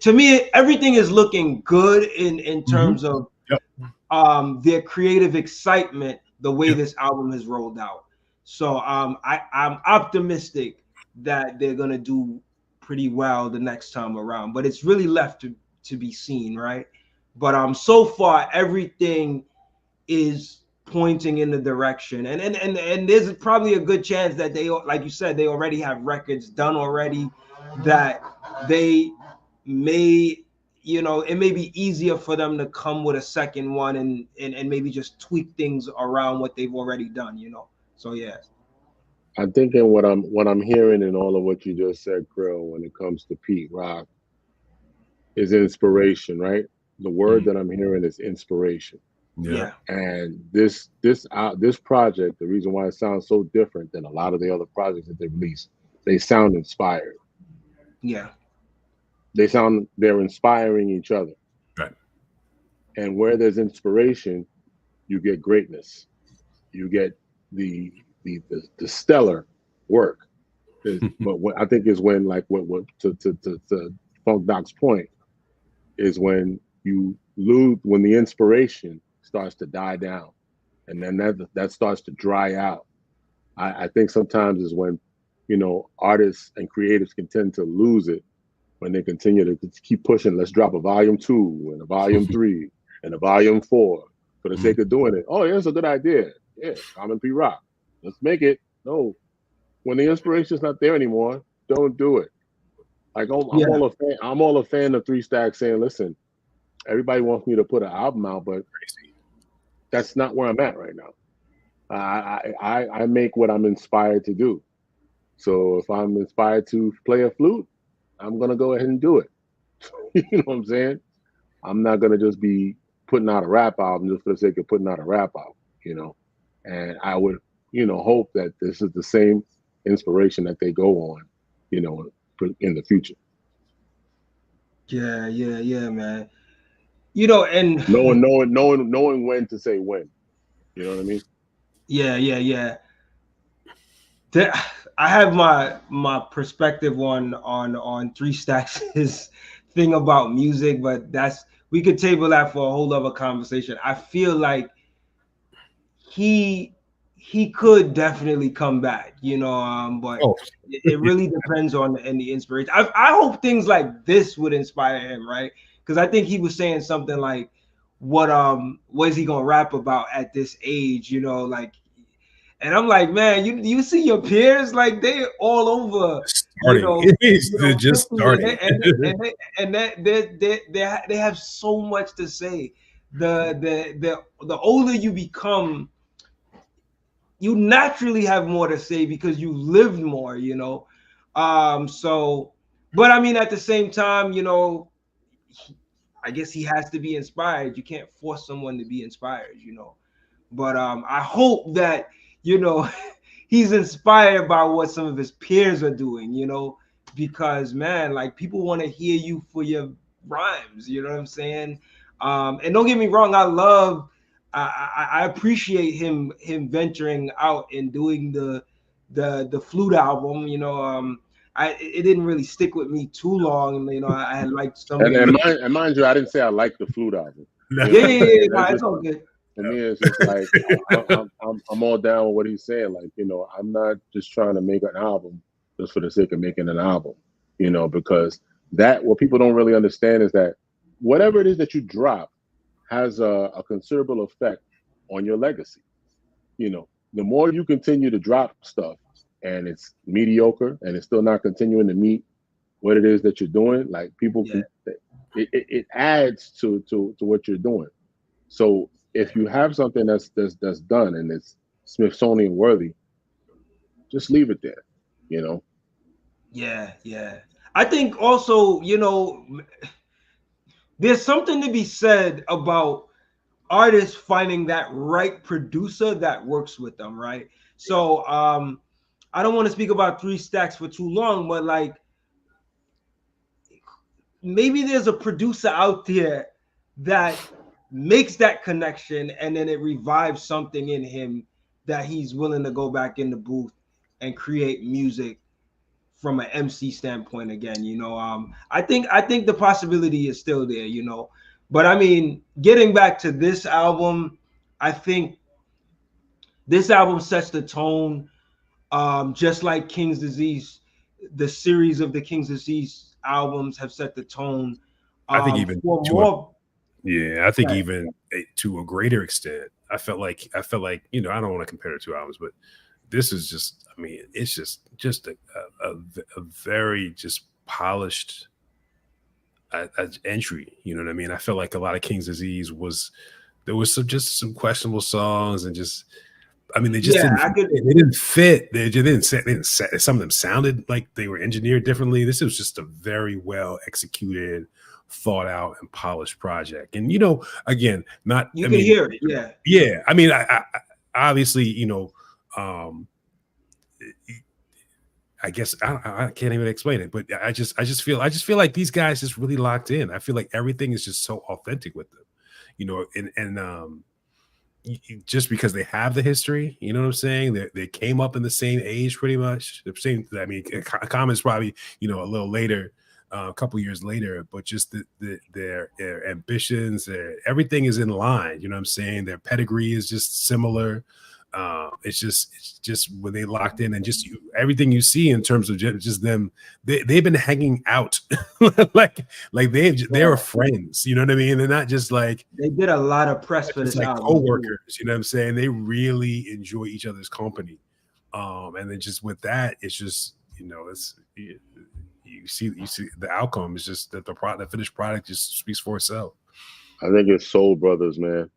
to me, everything is looking good in terms of their creative excitement, the way this album has rolled out. So I'm optimistic that they're gonna do pretty well the next time around, but it's really left to be seen, right? But so far everything is pointing in the direction, and there's probably a good chance that they, like you said, they already have records done already, that they may, it may be easier for them to come with a second one and maybe just tweak things around what they've already done, So yeah. I'm thinking what I'm hearing in all of what you just said, Cril, when it comes to Pete Rock, is inspiration, right? The word that I'm hearing is inspiration. Yeah. And this project, the reason why it sounds so different than a lot of the other projects that they released, they sound inspired. Yeah. They're inspiring each other. Right. And where there's inspiration, you get greatness. You get the stellar work. But what I think is when, like, what to Funk Doc's point, is when you lose, when the inspiration starts to die down, and then that starts to dry out. I think sometimes is when, artists and creatives can tend to lose it when they continue to keep pushing. Let's drop a volume 2 and a volume 3 and a volume 4 for the sake of doing it. Oh, yeah, it's a good idea. Yeah, Common Pete Rock. Let's make it. No, when the inspiration's not there anymore, don't do it. Like, I'm all a fan of 3 Stacks saying, listen, everybody wants me to put an album out, but that's not where I'm at right now. I make what I'm inspired to do. So if I'm inspired to play a flute, I'm gonna go ahead and do it. You know what I'm saying? I'm not gonna just be putting out a rap album just for the sake of putting out a rap album, you know. And I would, hope that this is the same inspiration that they go on, in the future. Yeah, man. And Knowing when to say when. You know what I mean? yeah. I have my perspective on Three Stacks' thing about music, but we could table that for a whole other conversation. I feel like he could definitely come back, but it really depends on the inspiration. I hope things like this would inspire him, right? Because I think he was saying something like, what is he gonna rap about at this age? Like, and I'm like, man, you see your peers, like they all over starting. They're just starting, and they have so much to say. The older you become, you naturally have more to say because you lived more, so, but I mean, at the same time, I guess he has to be inspired. You can't force someone to be inspired, but I hope that he's inspired by what some of his peers are doing, because, man, like, people want to hear you for your rhymes, you know what I'm saying? And don't get me wrong, I appreciate him venturing out and doing the flute album. It didn't really stick with me too long. I had liked some. And mind you, I didn't say I liked the flute album. Yeah, it's all good. For me, it's just like I'm all down with what he's saying. Like, I'm not just trying to make an album just for the sake of making an album, because what people don't really understand is that whatever it is that you drop has a considerable effect on your legacy. The more you continue to drop stuff and it's mediocre and it's still not continuing to meet what it is that you're doing, like, people it adds to what you're doing. So if you have something that's done and it's Smithsonian worthy, just leave it there, Yeah. I think also, there's something to be said about artists finding that right producer that works with them, right? So I don't want to speak about Three Stacks for too long, but like, maybe there's a producer out there that makes that connection and then it revives something in him that he's willing to go back in the booth and create music from an MC standpoint again. I think the possibility is still there, but I mean, getting back to this album, I think this album sets the tone, just like King's Disease. The series of the King's Disease albums have set the tone. I think even I think even to a greater extent. I felt like I don't want to compare the two albums, but this is just, I mean, it's just a very just polished entry. You know what I mean? I felt like a lot of King's Disease there was some questionable songs and just, I mean, they just didn't fit. They didn't set. Some of them sounded like they were engineered differently. This was just a very well executed, thought out, and polished project. And again, can hear it. Yeah. I mean, I obviously, I guess I can't even explain it, but I just feel like these guys just really locked in. I feel like everything is just so authentic with them, and just because they have the history, you know what I'm saying? They came up in the same age, pretty much the same. I mean, Common's probably a little later, a couple years later, but just their ambitions, everything is in line. You know what I'm saying? Their pedigree is just similar. It's just when they locked in and just everything you see in terms of just them, they've been hanging out like they're friends, you know what I mean? They're not just like, they did a lot of press for this like album, co-workers, you know what I'm saying? They really enjoy each other's company, and then just with that, it's just it's you see the outcome is just that the finished product just speaks for itself. I think it's Soul Brothers, man.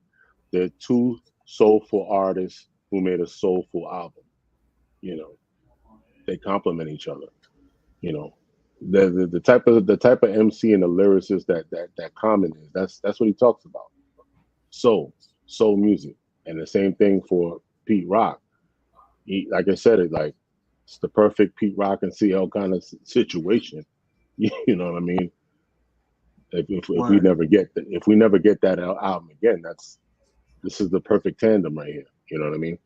They're two soulful artists who made a soulful album. they complement each other. You know, the type of MC and the lyricist that Common is. That's what he talks about. Soul music, and the same thing for Pete Rock. He, like I said, it's the perfect Pete Rock and CL kind of situation. You know what I mean? If we never get that album again, this is the perfect tandem right here. You know what I mean?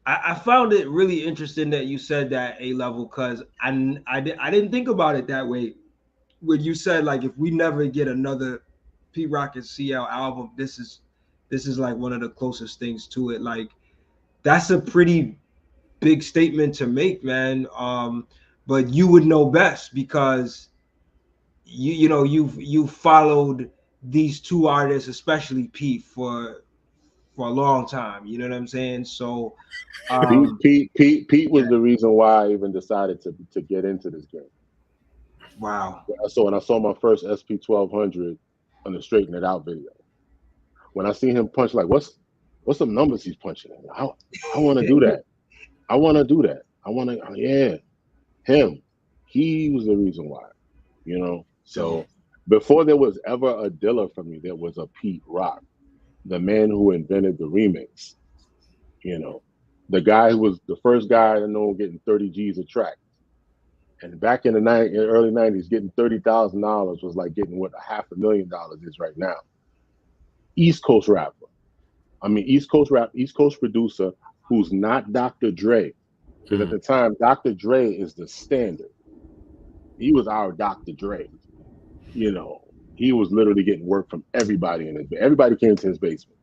I found it really interesting that you said that A-Level, because I didn't think about it that way. When you said, like, if we never get another Pete Rock and CL album, this is like one of the closest things to it. Like, that's a pretty big statement to make, man. But you would know best, because you've followed these two artists, especially Pete, for a long time. You know what I'm saying? So Pete was the reason why I even decided to get into this game. Wow. So when I saw my first SP1200 on the Straighten It Out video, when I seen him punch, like, what's some numbers he's punching? I want to do that. I want to, yeah, him. He was the reason why, you know. So before there was ever a Dilla for me, there was a Pete Rock, the man who invented the remix. You know, the guy who was the first guy I know getting 30 G's a track. And back in the early 90s, getting $30,000 was like getting what $500,000 is right now. East Coast rapper. I mean, East Coast producer who's not Dr. Dre. Because at the time, Dr. Dre is the standard. He was our Dr. Dre. You know, he was literally getting work from everybody everybody came to his basement.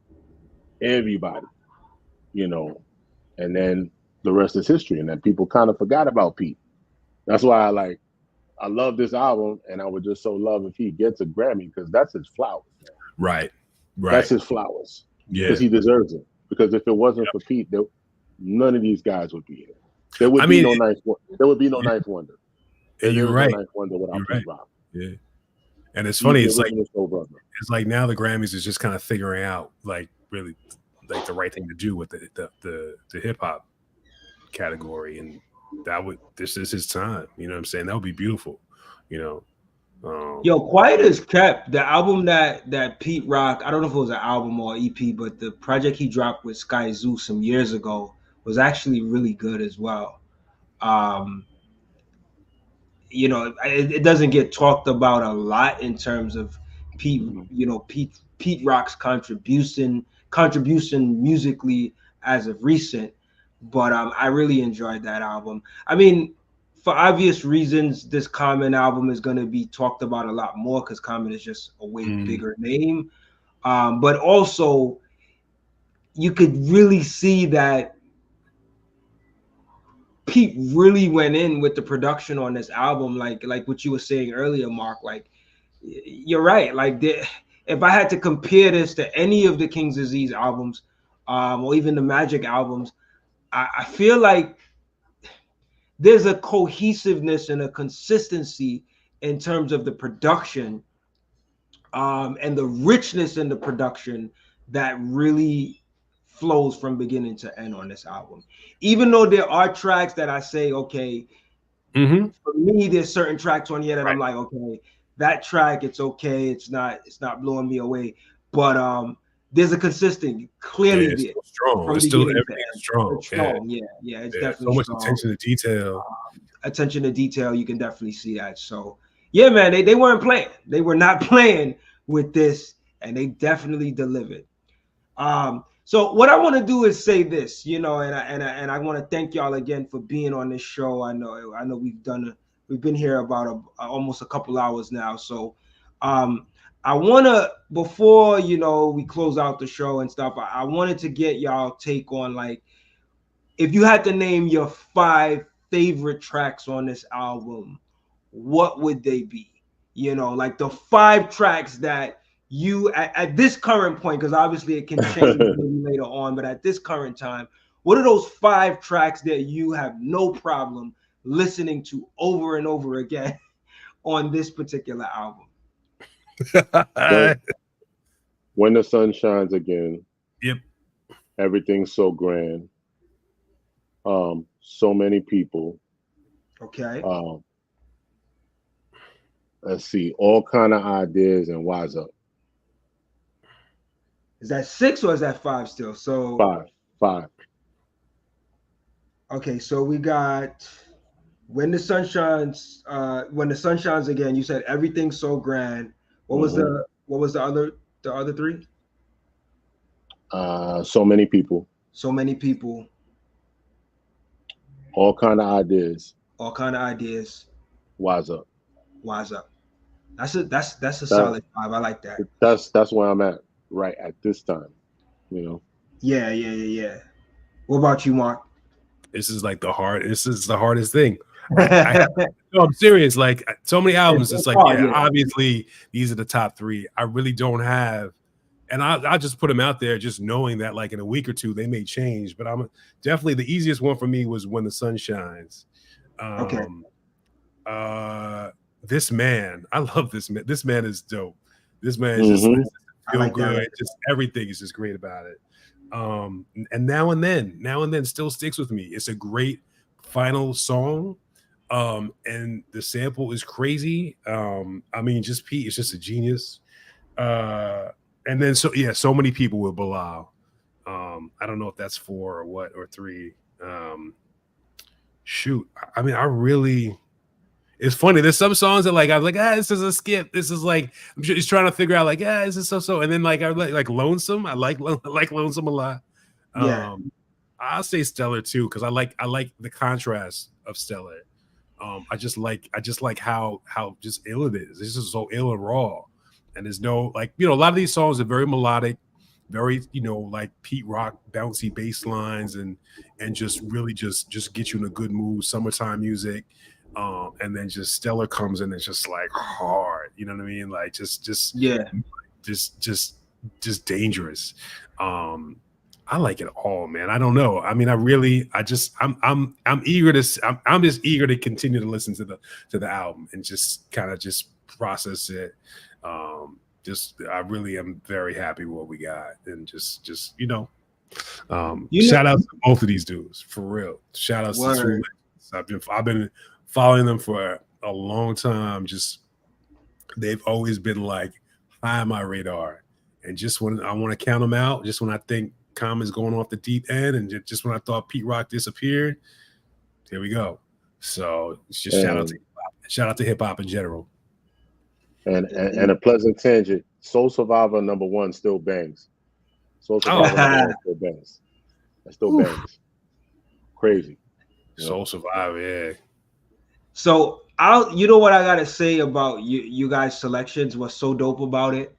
Everybody. You know, and then the rest is history. And then people kind of forgot about Pete. That's why I love this album, and I would just so love if he gets a Grammy, because that's his flowers. Man. Right. That's his flowers. Yeah. Because he deserves it. Because if it wasn't for Pete, none of these guys would be here. There would be no Ninth Wonder. You're right. No Ninth Wonder without Pete Rock. Yeah. And it's funny. It's like now the Grammys is just kind of figuring out, like, really, like, the right thing to do with the hip hop category, and this is his time. You know what I'm saying? That would be beautiful. You know. Yo, Quiet as Kept, the album that Pete Rock, I don't know if it was an album or EP, but the project he dropped with Sky Zoo some years ago was actually really good as well. You know, it doesn't get talked about a lot in terms of Pete Rock's contribution musically as of recent, but I really enjoyed that album. I mean, for obvious reasons, this Common album is going to be talked about a lot more, because Common is just a way bigger name. But also, you could really see that Pete really went in with the production on this album, like what you were saying earlier, Mark. Like, you're right. Like, if I had to compare this to any of the King's Disease albums, or even the Magic albums, I feel like there's a cohesiveness and a consistency in terms of the production, and the richness in the production that really flows from beginning to end on this album. Even though there are tracks that I say, okay, for me, there's certain tracks on here that I'm like, okay, that track, it's okay, it's not blowing me away, but there's a consistent, clearly it's still strong. It's still strong. It's strong. Yeah, it's definitely so much strong. attention to detail. Attention to detail, you can definitely see that. So yeah, man, they weren't playing. They were not playing with this, and they definitely delivered. So what I want to do is say this, you know, and I want to thank y'all again for being on this show. I know we've been here about almost a couple hours now. So I want to, before, you know, we close out the show and stuff, I wanted to get y'all take on, like, if you had to name your 5 favorite tracks on this album, what would they be? You know, like the 5 tracks that you at this current point, because obviously it can change later on, but at this current time, what are those 5 tracks that you have no problem listening to over and over again on this particular album? When the Sun Shines Again. Yep. Everything's So Grand. So Many People. Okay. Let's see, All Kind of Ideas and Wise Up. Is that 6 or is that 5 still? So Five. okay, so we got When the Sun Shines, When the Sun Shines Again. You said Everything's So Grand. What was Mm-hmm. the other three? So Many People. So Many People, All Kind of Ideas. All Kind of Ideas, Wise Up. Wise Up. That's a That, solid 5. I like that. that's where I'm at right at this time. You know. Yeah. What about you, Mark? This is like this is the hardest thing. No, I'm serious. Like so many albums, it's like, yeah, obviously these are the top 3. I really don't have, and I'll just put them out there, just knowing that like in a week or two they may change. But I'm definitely, the easiest one for me was When the Sun Shines. Okay. This man, I love this man. This man is dope. This man is just feel like good. That. Just everything is just great about it. And now and then still sticks with me. It's a great final song. And the sample is crazy. I mean, just Pete is just a genius. And then So Many People with Bilal. I don't know if that's 4 or what, or 3. Shoot. I mean, I really, it's funny. There's some songs that like I was like, this is a skip. This is like, I'm just trying to figure out like, this is so. And then like I like Lonesome. I like Lonesome a lot. Yeah. I'll say Stellar too, because I like the contrast of Stellar. I just like how just ill it is. It's just so ill and raw. And there's no like, a lot of these songs are very melodic, very, like Pete Rock bouncy bass lines and just really just get you in a good mood, summertime music. And then just Stellar comes in and it's just like hard, you know what I mean? Like just dangerous. I like it all, man. I don't know. I mean, I'm eager to. I'm just eager to continue to listen to the album and just kind of just process it. I really am very happy with what we got, and just shout out to both of these dudes for real. Shout out to 2 legends. I've been following them for a long time. Just they've always been like high on my radar, and just when I want to count them out, just when I think Common's going off the deep end, and just when I thought Pete Rock disappeared, here we go. So it's just shout out to hip hop in general. And a pleasant tangent. Soul Survivor #1 still bangs. Soul Survivor #1 still bangs. That still bangs. Crazy. Soul Survivor, yeah. So you know what I gotta say about you guys' selections? What's so dope about it?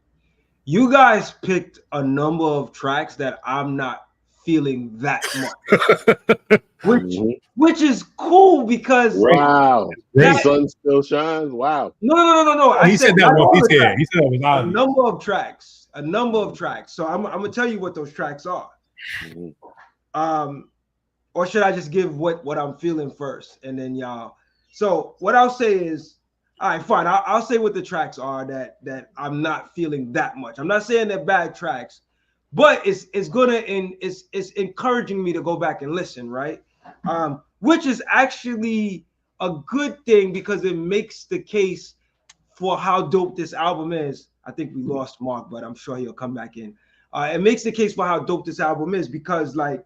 You guys picked a number of tracks that I'm not feeling that much, which is cool because the sun still shines. Wow. No. He said that was a number of tracks. So I'm gonna tell you what those tracks are. Or should I just give what I'm feeling first, and then y'all? So what I'll say is, all right, fine. I'll say what the tracks are that I'm not feeling that much. I'm not saying they're bad tracks, but it's encouraging me to go back and listen, right? Which is actually a good thing because it makes the case for how dope this album is. I think we lost Mark, but I'm sure he'll come back in. It makes the case for how dope this album is because, like,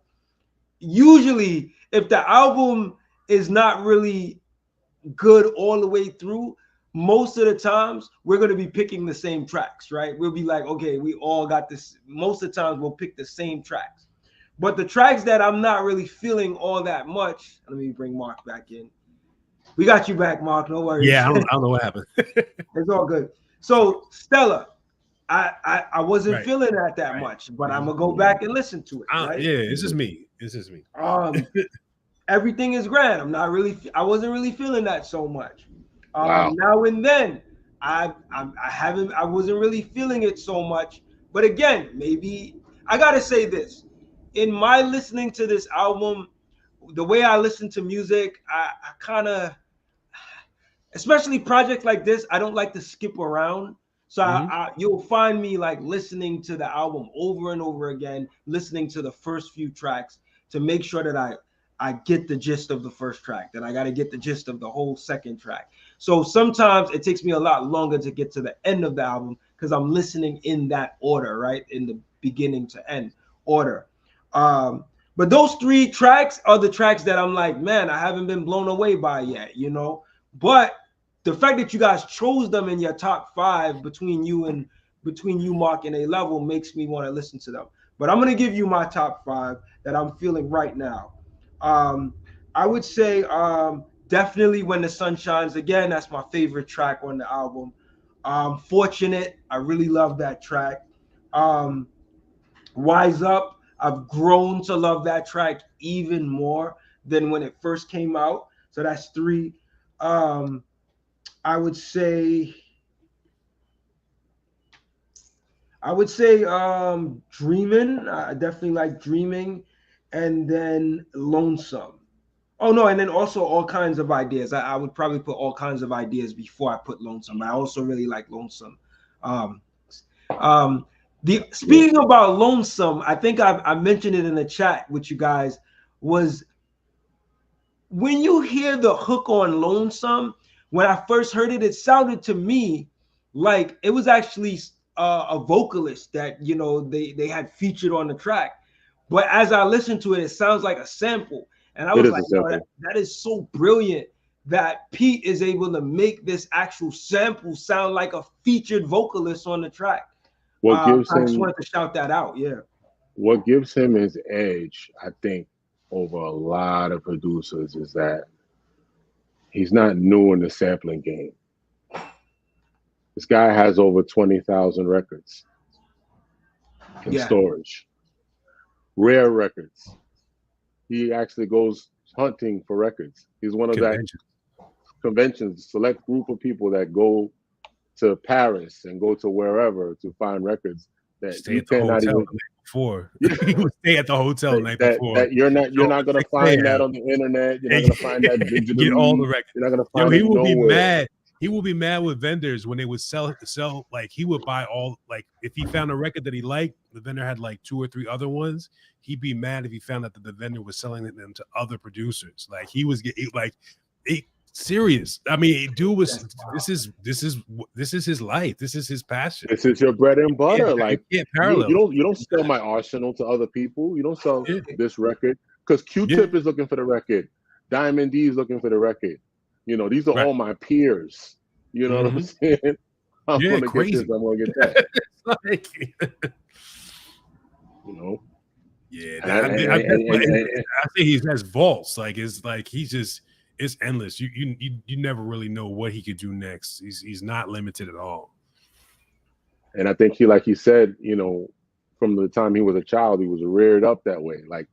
usually if the album is not really good all the way through, most of the times we're going to be picking the same tracks, right? We'll be like, okay, we all got this. Most of the times we'll pick the same tracks, but the tracks that I'm not really feeling all that much, let me bring Mark back in. We got you back, Mark, no worries. Yeah, I don't know what happened. It's all good. So Stella, I wasn't feeling that much, but I'm gonna go back and listen to it. Right? Yeah, it's just me. Everything is grand. I wasn't really feeling that so much. Wow. Now and then, I wasn't really feeling it so much. But again, maybe I gotta say this: in my listening to this album, the way I listen to music, I kind of, especially projects like this, I don't like to skip around. So you'll find me like listening to the album over and over again, listening to the first few tracks to make sure that I get the gist of the first track, then I got to get the gist of the whole second track. So sometimes it takes me a lot longer to get to the end of the album because I'm listening in that order, right? In the beginning to end order. But those 3 tracks are the tracks that I'm like, man, I haven't been blown away by yet, you know? But the fact that you guys chose them in your top 5 between you, Mark, and A Level makes me want to listen to them. But I'm going to give you my top 5 that I'm feeling right now. I would say definitely When the Sun Shines Again. That's my favorite track on the album. Fortunate. I really love that track. Wise Up. I've grown to love that track even more than when it first came out. So that's 3. I would say Dreaming. I definitely like Dreaming. And then Lonesome. Oh no, and then also All Kinds of Ideas. I would probably put All Kinds of Ideas before I put Lonesome. I also really like Lonesome. Speaking about Lonesome, I think I mentioned it in the chat with you guys, was when you hear the hook on Lonesome, when I first heard it, it sounded to me like it was actually a vocalist that, you know, they had featured on the track. But as I listened to it, it sounds like a sample. And I was like, that is so brilliant that Pete is able to make this actual sample sound like a featured vocalist on the track. I just wanted to shout that out. Yeah. What gives him his edge, I think, over a lot of producers is that he's not new in the sampling game. This guy has over 20,000 records in storage. Rare records. He actually goes hunting for records. He's one of that conventions, select group of people that go to Paris and go to wherever to find records that stay at the hotel the night before. He would stay at the hotel the night before. That you're not going to find that on the internet. You're not going to find that digitally. Get all the records. You're not going to find it he will nowhere. be mad. He will be mad with vendors when they would sell. Like he would buy all. Like if he found a record that he liked, the vendor had like 2 or 3 other ones. He'd be mad if he found out that the vendor was selling them to other producers. Like he was getting serious. I mean, dude was. This is his life. This is his passion. This is your bread and butter. Like parallel. You don't sell my arsenal to other people. You don't sell this record because Q-Tip is looking for the record. Diamond D is looking for the record. You know, these are all my peers. You know what I'm saying? I'm gonna crazy. get this. I'm gonna get that. You know. Yeah, I think he has vaults. Like it's endless. You never really know what he could do next. He's not limited at all. And I think he said, you know, from the time he was a child, he was reared up that way. Like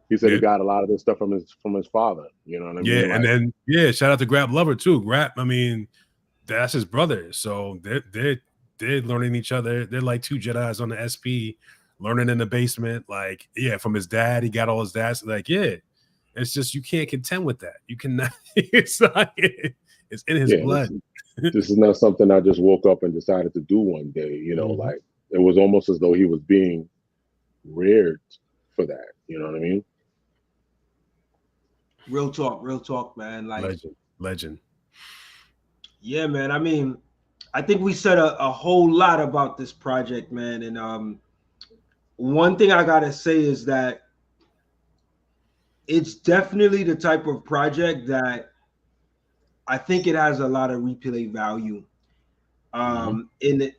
he said, he got a lot of this stuff from his father. You know what I mean? Yeah, and then shout out to Grab Lover too. Grab, I mean, that's his brother. So they're learning each other. They're like 2 Jedis on the SP, learning in the basement. Like, from his dad, he got all his dad's. Like, it's just you can't contend with that. You cannot. It's in his blood. This is not something I just woke up and decided to do one day. You know, like it was almost as though he was being reared for that. You know what I mean? Real talk, man. Like legend. Yeah, man. I mean, I think we said a whole lot about this project, man. And one thing I gotta say is that it's definitely the type of project that I think it has a lot of replay value. In it,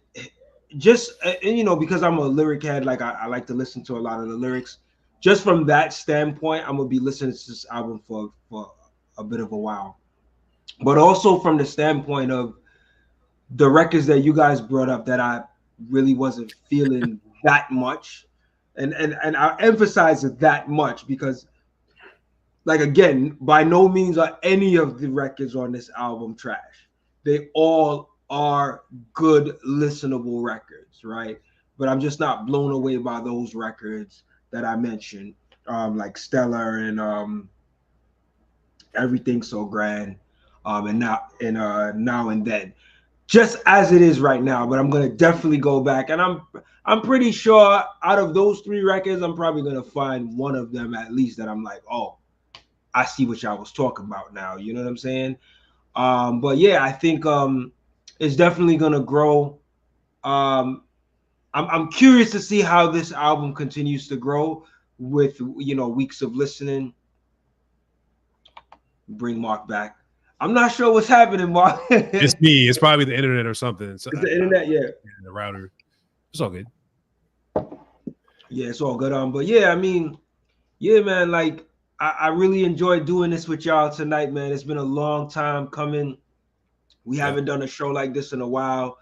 just you know, because I'm a lyric head, like I like to listen to a lot of the lyrics. Just from that standpoint, I'm gonna be listening to this album for a bit of a while. But also from the standpoint of the records that you guys brought up that I really wasn't feeling that much. And I emphasize it that much because, like, again, by no means are any of the records on this album trash. They all are good, listenable records, right? But I'm just not blown away by those records that I mentioned, like Stellar and Everything So Grand, and Now and Then, just as it is right now. But I'm gonna definitely go back, and I'm pretty sure out of those 3 records, I'm probably gonna find one of them at least that I'm like, oh, I see what y'all was talking about now. You know what I'm saying? But yeah, I think it's definitely gonna grow. I'm curious to see how this album continues to grow with weeks of listening. Bring Mark back. I'm not sure what's happening, Mark. It's me. It's probably the internet or something. So, it's the internet, yeah. The router. It's all good. Yeah, it's all good. But yeah, I mean, yeah, man, like I really enjoyed doing this with y'all tonight, man. It's been a long time coming. We haven't done a show like this in a while.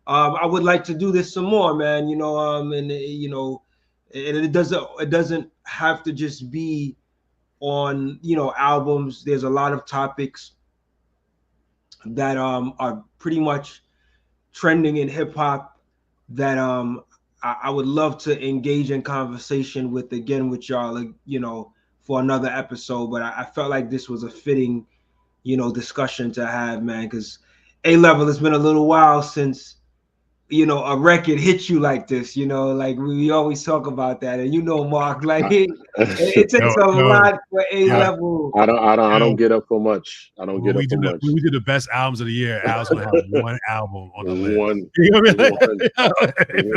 I would like to do this some more, man. And it doesn't have to just be on albums. There's a lot of topics that are pretty much trending in hip hop that I would love to engage in conversation with again with y'all, for another episode. But I felt like this was a fitting, discussion to have, man, because A-Level, it's been a little while since a record hit you like this, like we always talk about that. And Mark, like it takes a lot for A-Level. I don't get up for much. I don't get up for much. We do the best albums of the year. Al's gonna have one album on the list. One. You know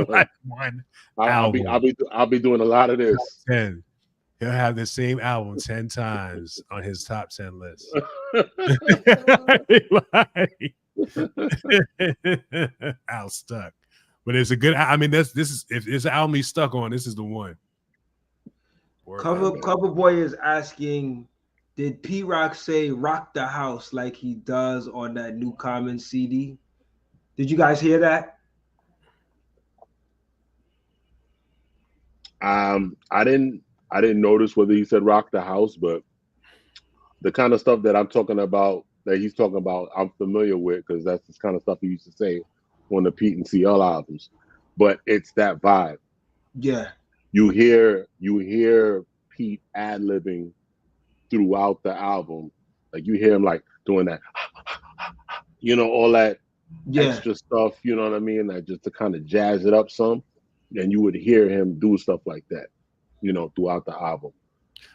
what I mean? I'll be doing a lot of this. 10. He'll have the same album 10 times on his top 10 list. Al stuck, but it's a good. I mean, this is if it's an album he's stuck on, this is the one. Cover Boy is asking, did P Rock say "rock the house" like he does on that new Common CD? Did you guys hear that? I didn't notice whether he said "rock the house," but the kind of stuff that I'm talking about, that he's talking about, I'm familiar with, because that's the kind of stuff he used to say on the Pete and CL albums. But it's that vibe. Yeah. You hear Pete ad-libbing throughout the album. Like you hear him like doing that, all that extra stuff, you know what I mean? Like just to kind of jazz it up some. And you would hear him do stuff like that, throughout the album.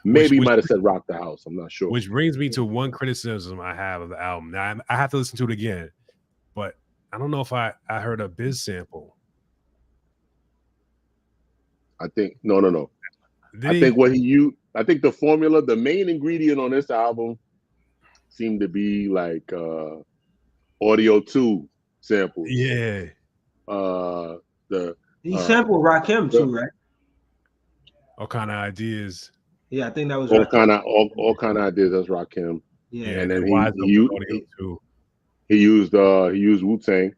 Maybe he might have said "rock the house." I'm not sure. Which brings me to one criticism I have of the album. Now I have to listen to it again, but I don't know if I heard a Biz sample. I think no. I think what he used. I think the formula, the main ingredient on this album, seemed to be like Audio 2 samples. Yeah. He sampled Rakim too, right? All kind of ideas. Yeah, I think that was all kind of ideas. That's Rakim. Yeah, and then he used Wu-Tang.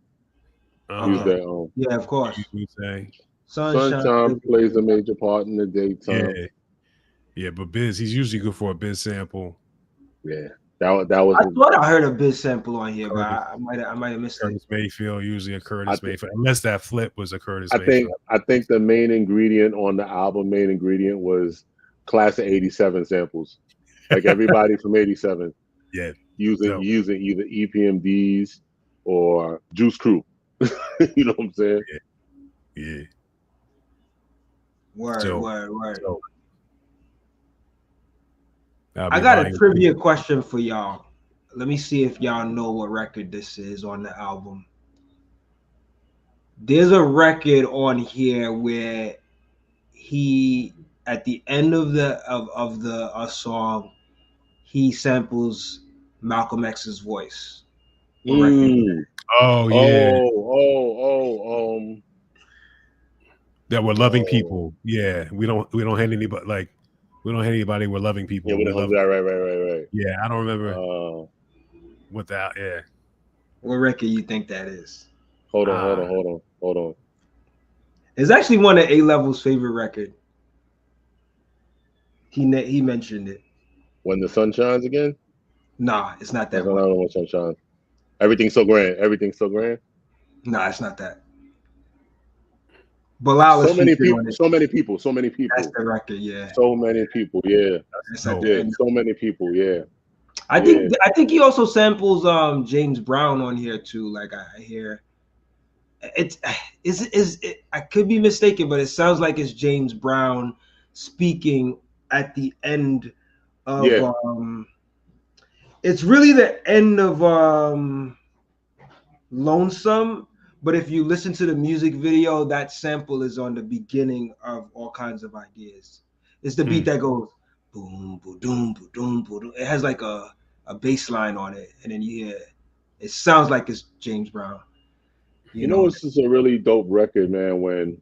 Used that. Yeah, of course. Wu-Tang. Sunshine plays a major part in the daytime. Yeah, but Biz, he's usually good for a Biz sample. Yeah, that was. I thought I heard a Biz sample on here, but I might have missed Curtis Mayfield, usually a Curtis Mayfield, unless that flip was a Curtis Mayfield. I think the main ingredient on the album, was class of '87 samples, like everybody from '87. Yeah, using either EPMDs or Juice Crew. You know what I'm saying? Yeah. Word. So, I got a trivia question for y'all. Let me see if y'all know what record this is on the album. There's a record on here where he, at the end of the song, he samples Malcolm X's voice. Oh yeah. That we're loving people. Yeah, we don't hate anybody. Like we don't hate anybody. We're loving people. Yeah, right. Yeah, I don't remember what that. Yeah. What record you think that is? Hold on. It's actually one of A-Level's favorite record. He mentioned it. When the Sun Shines Again? Nah, it's not that one. I don't know what Sun Shines. Everything's so grand. Nah, it's not that. Bilal so many people. That's the record, yeah. So many people, yeah. So many people, yeah. I think he also samples James Brown on here too. Like I hear, I could be mistaken, but it sounds like it's James Brown speaking at the end of it's really the end of Lonesome, but if you listen to the music video, that sample is on the beginning of All Kinds of Ideas. It's the beat that goes boom, boom, boom, boom, boom. It has like a bass line on it, and then you hear it sounds like it's James Brown. You know, this is a really dope record, man, when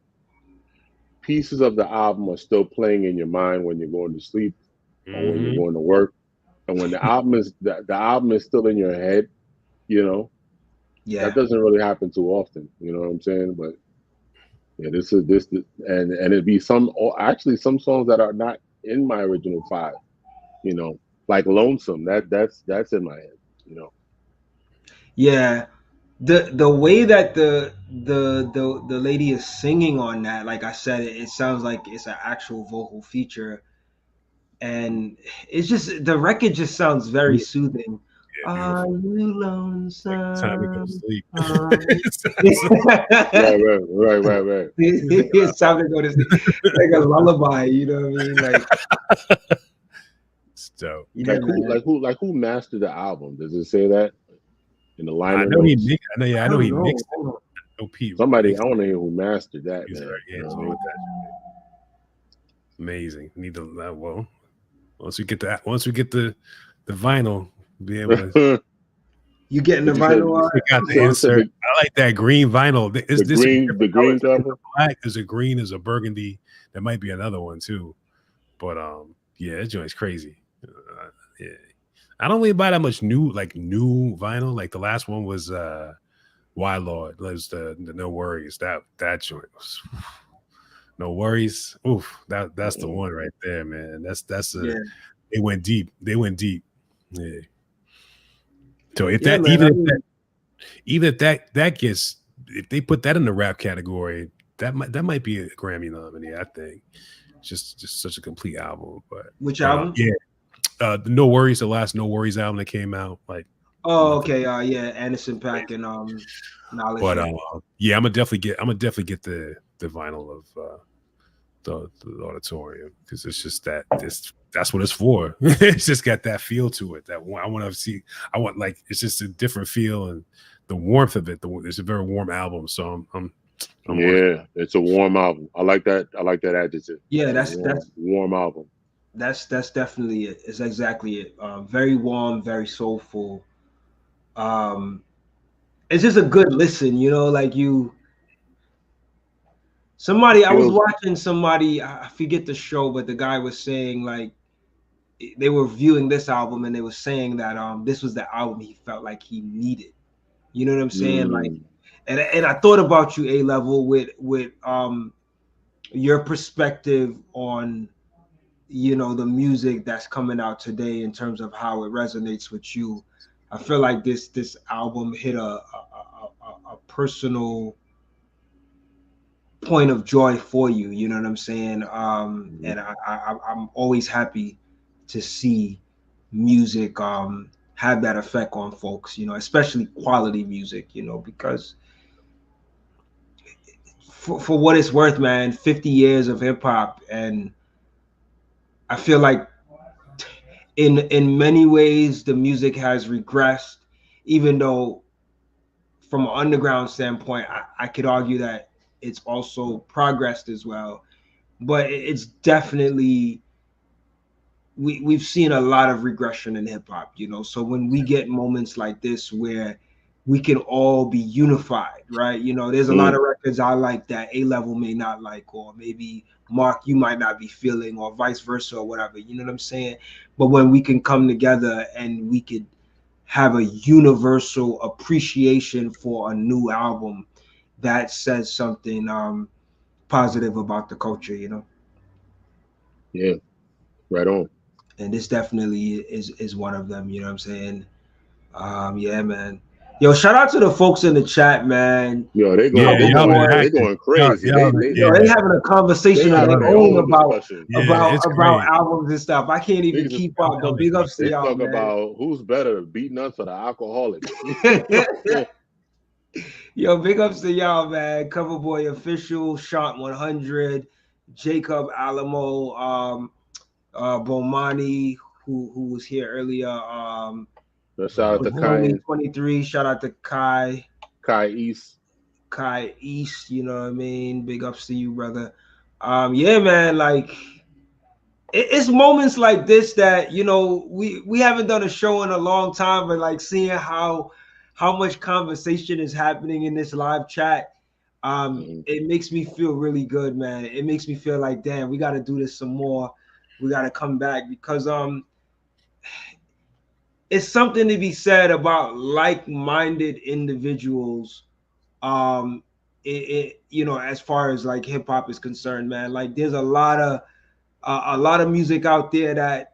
pieces of the album are still playing in your mind when you're going to sleep or when you're going to work. And when the album is still in your head, you know, that doesn't really happen too often. You know what I'm saying? But yeah, and it'd be some songs that are not in my original 5. You know, like Lonesome. That's in my head. You know. Yeah, the way that the lady is singing on that, like I said, it sounds like it's an actual vocal feature, and it's just the record just sounds very soothing. Are you lonesome? Like time to go to sleep. Right. It's time to go to sleep. Like a lullaby, you know what I mean? Like, dope. Who mastered the album? Does it say that in the line? I know he mixed. I know he mixed it. No Pete. Somebody, I want to hear who mastered that. Man. Amazing. Need to well. Once we get the vinyl, be able to. You getting the vinyl? Got the insert. I like that green vinyl. The green cover. Black. There's a green. There's a burgundy. There might be another one too, but yeah, that joint's crazy. Yeah, I don't really buy that much new vinyl. Like the last one was Why Lord. It was the No Worries. That joint was. No Worries. Oof, that's the one right there, man. They went deep. Yeah. So if if they put that in the rap category, that might be a Grammy nominee. I think just such a complete album. But which album? The No Worries, the last No Worries album that came out. Like, okay, Anderson .Paak and Knowledge. But I'm gonna definitely get the vinyl of the Auditorium, because it's just that's what it's for. It's just got that feel to it. That I want to see. I want it's just a different feel, and the warmth of it. It's a very warm album. So I'm it's a warm album. I like that. I like that adjective. Yeah, that's warm album. That's definitely it. It's exactly it. Very warm, very soulful. It's just a good listen, you know, like I was watching somebody, I forget the show, but the guy was saying like they were viewing this album and they were saying that this was the album he felt like he needed. You know what I'm saying? Like, and I thought about you, A-Level, with your perspective on, you know, the music that's coming out today in terms of how it resonates with you. I feel like this album hit a personal point of joy for you. You know what I'm saying? And I'm always happy to see music have that effect on folks, you know, especially quality music, you know, because for what it's worth, man, 50 years of hip hop, and I feel like in many ways the music has regressed, even though from an underground standpoint, I could argue that it's also progressed as well. But it's definitely, we've seen a lot of regression in hip hop, you know. So when we get moments like this where we can all be unified, right? You know, there's a lot of records I like that A-Level may not like, or maybe Mark, you might not be feeling, or vice versa, or whatever, you know what I'm saying? But when we can come together and we could have a universal appreciation for a new album, that says something positive about the culture, you know? Yeah, right on. And this definitely is one of them, you know what I'm saying? Yeah, man. Yo, shout out to the folks in the chat, man. Yo, they going crazy. They having a conversation of their own about albums and stuff. I can't even keep up. But big ups to y'all, talk man. About who's better, beating us or the alcoholic. Yo, big ups to y'all, man. Coverboy Official, Shot 100, Jacob Alamo, Bomani, who was here earlier. Shout out to Kai, 23. Shout out to Kai East. Kai East, you know what I mean? Big ups to you, brother. Yeah, man, like it's moments like this that, you know, we haven't done a show in a long time, but like seeing how much conversation is happening in this live chat, it makes me feel really good, man. It makes me feel like, damn, we got to do this some more. We got to come back because it's something to be said about like-minded individuals, you know, as far as like hip hop is concerned, man. Like there's a lot of music out there that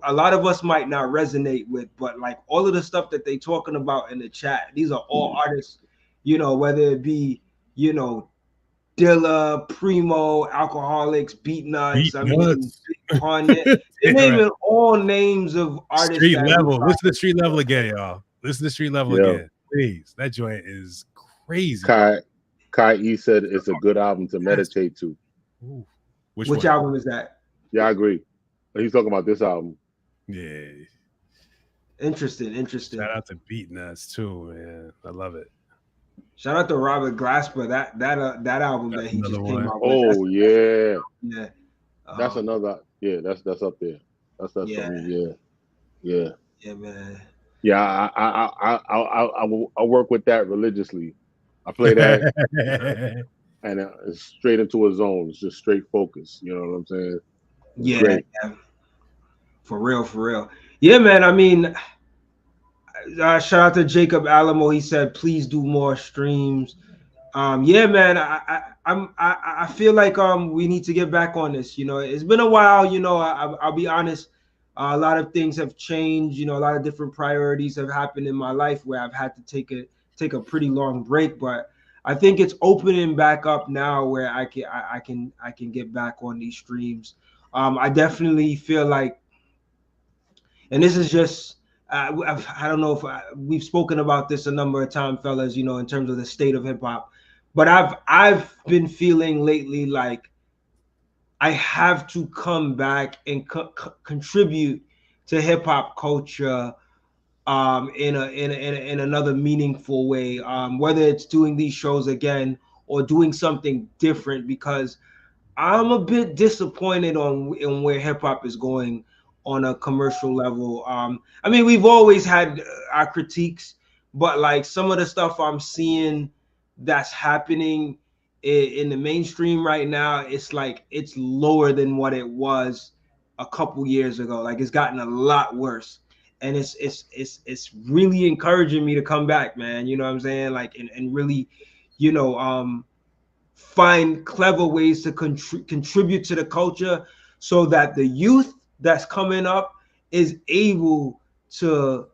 a lot of us might not resonate with, but like all of the stuff that they talking about in the chat, these are all artists, you know, whether it be, you know, Dilla, Primo, Alcoholics, Beat Nuts. Beat Nuts. They're naming all names of artists. Street level. Listen to street level again, y'all. Listen to street level again, please. That joint is crazy. Kai E said it's a good album to meditate to. Ooh. Which album is that? Yeah, I agree. He's talking about this album. Yeah. Interesting. Shout out to Beat Nuts too, man. I love it. Shout out to Robert Glasper. That album that he just came out with. Oh yeah. Yeah. That's another. Yeah, that's up there. That's yeah. Yeah, man. Yeah, I work with that religiously. I play that, and it's straight into a zone. It's just straight focus. You know what I'm saying? Yeah. For real. Yeah, man. I mean, shout out to Jacob Alamo. He said, "Please do more streams." Yeah, man. I feel like we need to get back on this. You know, it's been a while. You know, I'll be honest. A lot of things have changed. You know, a lot of different priorities have happened in my life where I've had to take a pretty long break. But I think it's opening back up now where I can get back on these streams. I definitely feel like, and this is just. I don't know if we've spoken about this a number of times, fellas, you know, in terms of the state of hip hop, but I've been feeling lately like I have to come back and contribute to hip hop culture in another meaningful way, whether it's doing these shows again or doing something different, because I'm a bit disappointed in where hip hop is going on a commercial level. I mean, we've always had our critiques, but like some of the stuff I'm seeing that's happening in the mainstream right now, it's like it's lower than what it was a couple years ago. Like it's gotten a lot worse, and it's really encouraging me to come back, man. You know what I'm saying? Like and really, you know, find clever ways to contribute to the culture so that the youth that's coming up is able to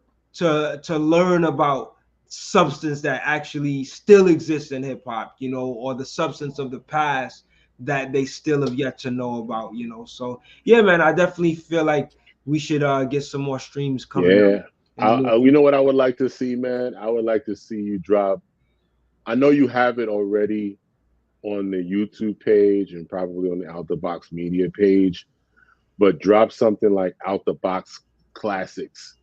learn about substance that actually still exists in hip hop, you know, or the substance of the past that they still have yet to know about, you know. So yeah, man, I definitely feel like we should get some more streams coming. Yeah, you know what I would like to see, man? I would like to see you drop. I know you have it already on the YouTube page and probably on the Out the Box Media page, but drop something like Out the Box Classics,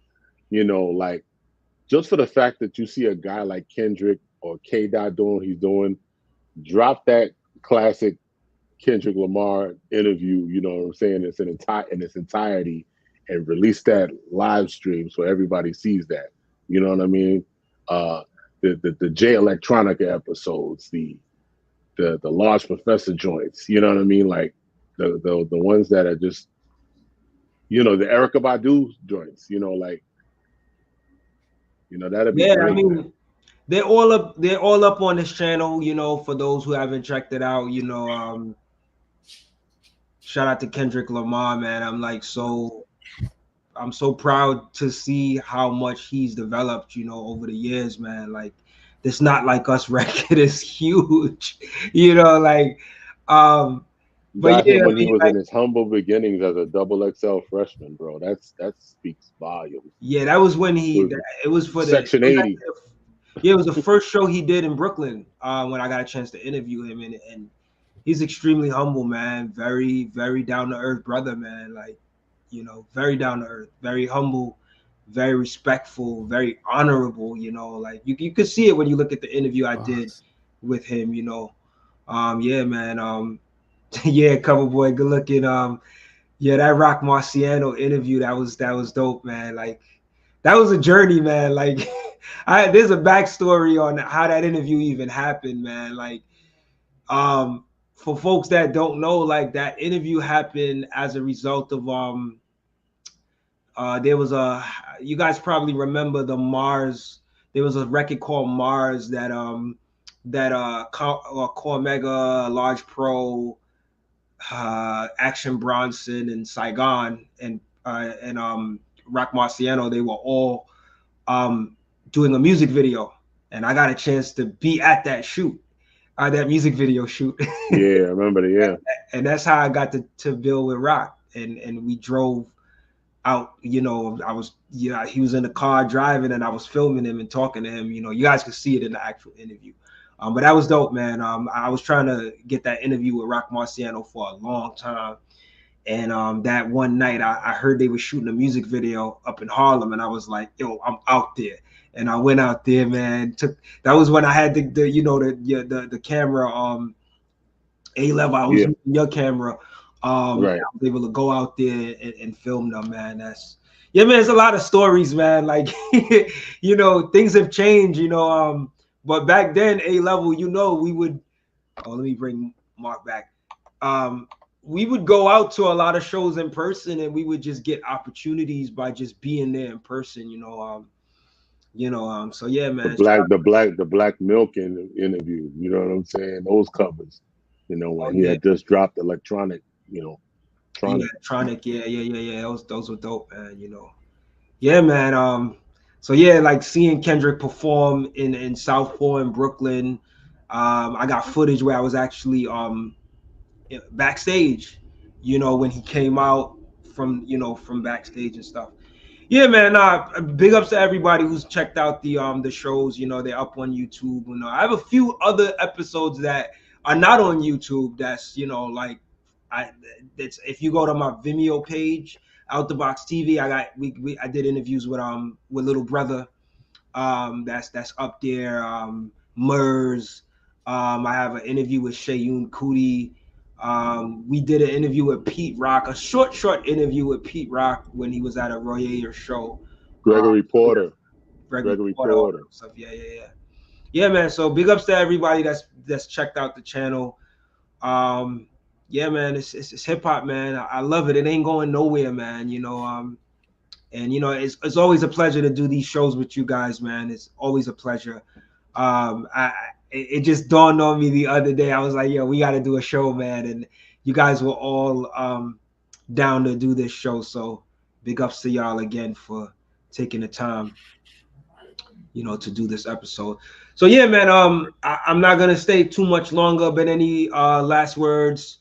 you know, like just for the fact that you see a guy like Kendrick or K. Dot doing what he's doing, drop that classic Kendrick Lamar interview, you know what I'm saying, in its entirety, and release that live stream so everybody sees that. You know what I mean? The J Electronica episodes, the Large Professor joints, you know what I mean? Like the ones that are just, you know, the Erykah Badu joints, you know, like, you know, that'd be great. I mean, they're all up on this channel, you know, for those who haven't checked it out, you know. Shout out to Kendrick Lamar, man. I'm so proud to see how much he's developed, you know, over the years, man. Like, this Not Like Us record is huge, you know, like, but yeah, when he was in his humble beginnings as a XXL freshman, bro, that speaks volumes. Yeah, that was when it was for Section 80. Yeah, it was the first show he did in Brooklyn when I got a chance to interview him, and he's extremely humble, man. Very, very down to earth brother, man. Like, you know, very down to earth, very humble, very respectful, very honorable, you know, like you could see it when you look at the interview I did with him, you know. Yeah, man. Yeah, cover boy, good looking. Yeah, that Rock Marciano interview, that was dope, man. Like that was a journey, man. Like there's a backstory on how that interview even happened, man. Like for folks that don't know, like that interview happened as a result of there was a, you guys probably remember the Mars, there was a record called Mars that Cormega, Large Pro, Action Bronson and Saigon and Rock Marciano, they were all um doing a music video, and I got a chance to be at that shoot, that music video shoot. Yeah, I remember that. Yeah. And that's how I got to build with Rock, and we drove out, you know, I was, yeah, he was in the car driving and I was filming him and talking to him, you know, you guys could see it in the actual interview. But that was dope, man. I was trying to get that interview with Rock Marciano for a long time. And that one night I heard they were shooting a music video up in Harlem, and I was like, yo, I'm out there. And I went out there, man. That was when I had the you know, the camera, A-Level, I was using your camera. Right. I was able to go out there and film them, man. Yeah, man, there's a lot of stories, man. Like, you know, things have changed, you know. But back then, A-Level, you know, we would, let me bring Mark back. We would go out to a lot of shows in person, and we would just get opportunities by just being there in person, you know. So yeah, man. The black milk interview, you know what I'm saying? Those covers, you know, when he had just dropped electronic, you know. Electronic, yeah. Those were dope, man, you know. Yeah, man. So yeah, like seeing Kendrick perform in Southpaw in Brooklyn. I got footage where I was actually backstage, you know, when he came out from backstage and stuff. Yeah, man. Big ups to everybody who's checked out the shows. You know, they're up on YouTube. You know, I have a few other episodes that are not on YouTube. That's, you know, like it's, if you go to my Vimeo page, Out the Box TV, I did interviews with Little Brother. That's up there. Murs. I have an interview with Shayun Kuti. We did an interview with Pete Rock, a short interview with Pete Rock when he was at a Roy Ayers show. Gregory Porter. Gregory Porter. Stuff. Yeah, man. So big ups to everybody that's checked out the channel. Yeah, man. It's hip hop, man. I love it. It ain't going nowhere, man. You know. And you know, it's always a pleasure to do these shows with you guys, man. It's always a pleasure. It just dawned on me the other day. I was like, yo, we got to do a show, man. And you guys were all down to do this show. So big ups to y'all again for taking the time, you know, to do this episode. So yeah, man, I'm not going to stay too much longer, but any last words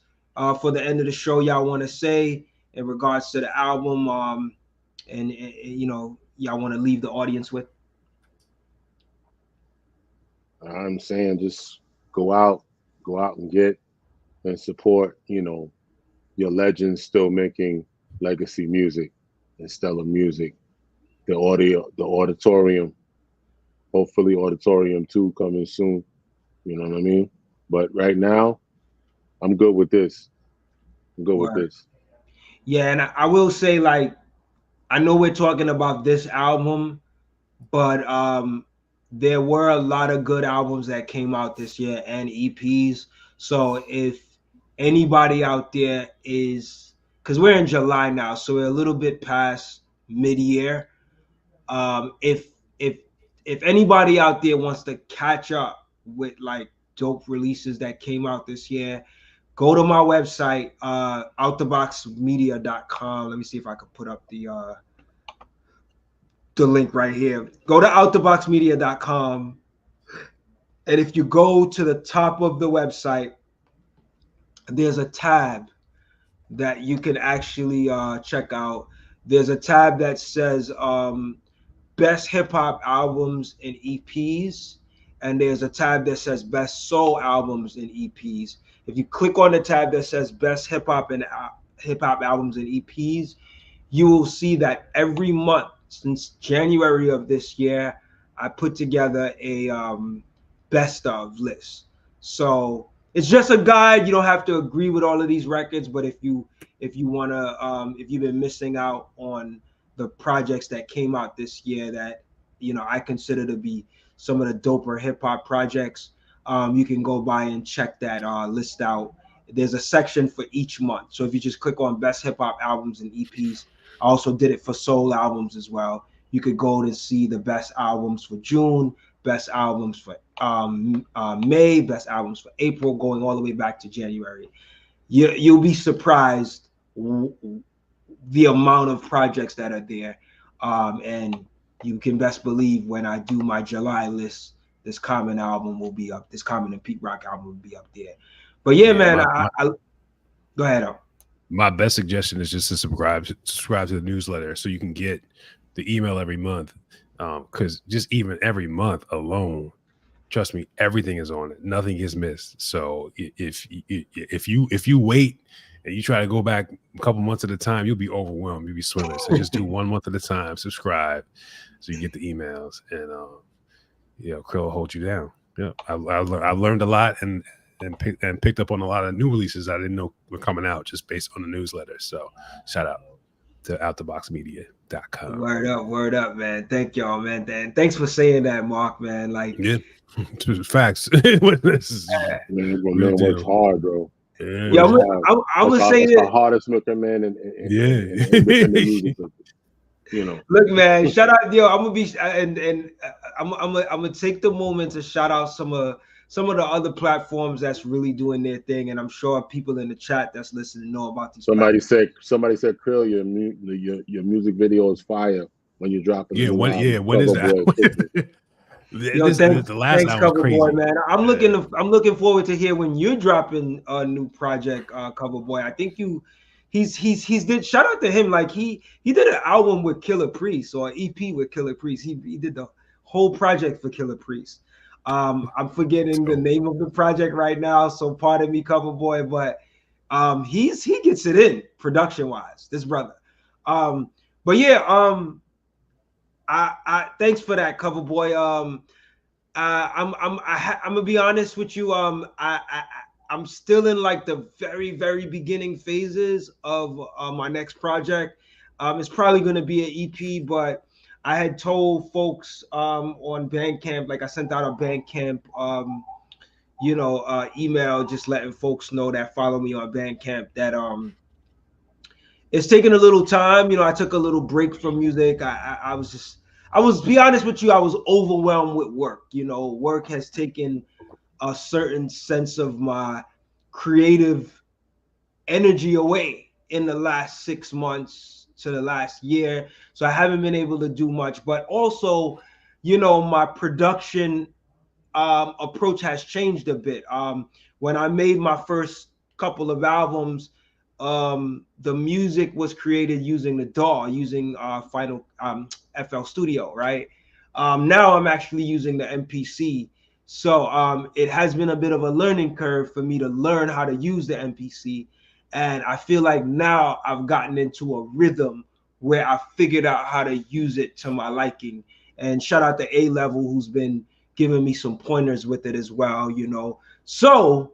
for the end of the show y'all want to say in regards to the album, and you know, y'all want to leave the audience with? I'm saying just go out and get and support, you know, your legends still making legacy music and stellar music. The Auditorium, hopefully Auditorium 2 coming soon. You know what I mean? But right now, I'm good with this. With this. Yeah, and I will say, like, I know we're talking about this album, but there were a lot of good albums that came out this year and EPs. So if anybody out there is, because we're in July now, so we're a little bit past mid-year. If anybody out there wants to catch up with like dope releases that came out this year, go to my website, outtheboxmedia.com. Let me see if I could put up the link right here. Go to outtheboxmedia.com, and if you go to the top of the website, there's a tab that you can actually check out. There's a tab that says best hip-hop albums and EPs, and there's a tab that says best soul albums and EPs. If you click on the tab that says best hip-hop albums and EPs, you will see that every month since January of this year, I put together a best of list. So it's just a guide. You don't have to agree with all of these records, but if you wanna if you've been missing out on the projects that came out this year that I consider to be some of the doper hip hop projects, you can go by and check that list out. There's a section for each month. So if you just click on best hip hop albums and EPs, I also did it for soul albums as well. You could go to see the best albums for June, best albums for May, best albums for April, going all the way back to January. You'll be surprised the amount of projects that are there. And you can best believe when I do my July list, this Common album will be up. This Common and Pete Rock album will be up there. But yeah, man, I go ahead. My best suggestion is just to subscribe to the newsletter so you can get the email every month. Because just even every month alone, trust me, everything is on it. Nothing is missed. So if you wait and you try to go back a couple months at a time, you'll be overwhelmed. You'll be swimming. So just do 1 month at a time. Subscribe so you get the emails, and Cril will hold you down. Yeah, I learned a lot and picked up on a lot of new releases I didn't know were coming out just based on the newsletter. So shout out to outtheboxmedia.com. Word up, man. Thank y'all, man. Thanks for saying that, Mark, man. Like, yeah, facts. This is man works hard, bro. Yeah, I'm gonna say the hardest looking man in the music. Look, man, shout out, I'm gonna be and I'm gonna take the moment to shout out some of the other platforms that's really doing their thing, and I'm sure people in the chat that's listening know about these. Somebody said, Cril, your music video is fire when you drop it. When is that? Thanks, Cover Boy, man. I'm looking forward to hear when you're dropping a new project, Cover Boy. I think he's did shout out to him. Like he did an album with Killer Priest or an EP with Killer Priest. He did the whole project for Killer Priest. I'm forgetting the name of the project right now, so pardon me, Cover Boy, but he gets it in production wise, this brother. But yeah, I thanks for that, Cover Boy. I'm gonna be honest with you. I'm still in like the very, very beginning phases of my next project. It's probably gonna be an EP, but I had told folks on Bandcamp, like I sent out a Bandcamp, email, just letting folks know that follow me on Bandcamp that it's taking a little time. I took a little break from music. I was be honest with you, I was overwhelmed with work. Work has taken a certain sense of my creative energy away in the last 6 months to the last year. So I haven't been able to do much, but also, my production approach has changed a bit. When I made my first couple of albums, the music was created using the DAW, using Final FL Studio, right? Now I'm actually using the MPC. So it has been a bit of a learning curve for me to learn how to use the MPC. And I feel like now I've gotten into a rhythm where I figured out how to use it to my liking. And shout out to A Level, who's been giving me some pointers with it as well, So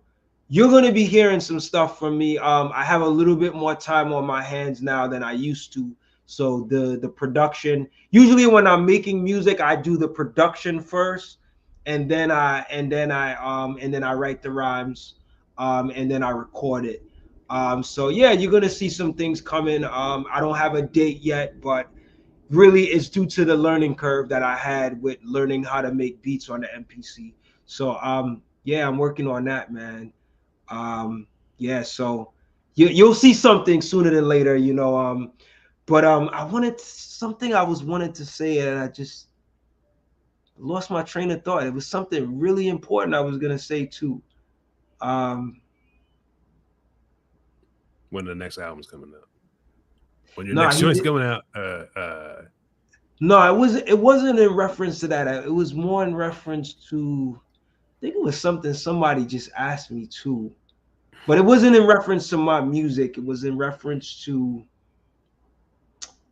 you're going to be hearing some stuff from me. I have a little bit more time on my hands now than I used to. So the production, usually when I'm making music, I do the production first, and then I write the rhymes, and then I record it. So yeah, you're gonna see some things coming. I don't have a date yet, but really it's due to the learning curve that I had with learning how to make beats on the MPC. So yeah, I'm working on that, man. Yeah, so you'll see something sooner than later, but I wanted something I wanted to say, and I just lost my train of thought. It was something really important I was gonna say too. When the next album's coming out, when your next joint's coming out. No, it wasn't in reference to that. It was more in reference to, I think it was something somebody just asked me too, but it wasn't in reference to my music. It was in reference to,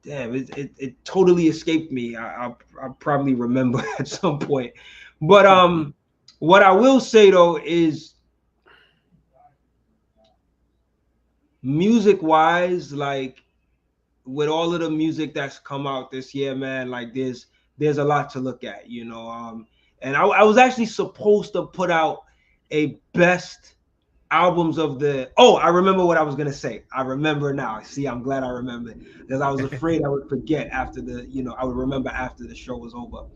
damn, it totally escaped me. I'll probably remember at some point. But what I will say though is, music wise, like with all of the music that's come out this year, man, like there's a lot to look at, you know. And I was actually supposed to put out a best albums of the. Oh, I remember what I was gonna say. I remember now. See, I'm glad I remembered, because I was afraid I would forget after the, you know, I would remember after the show was over.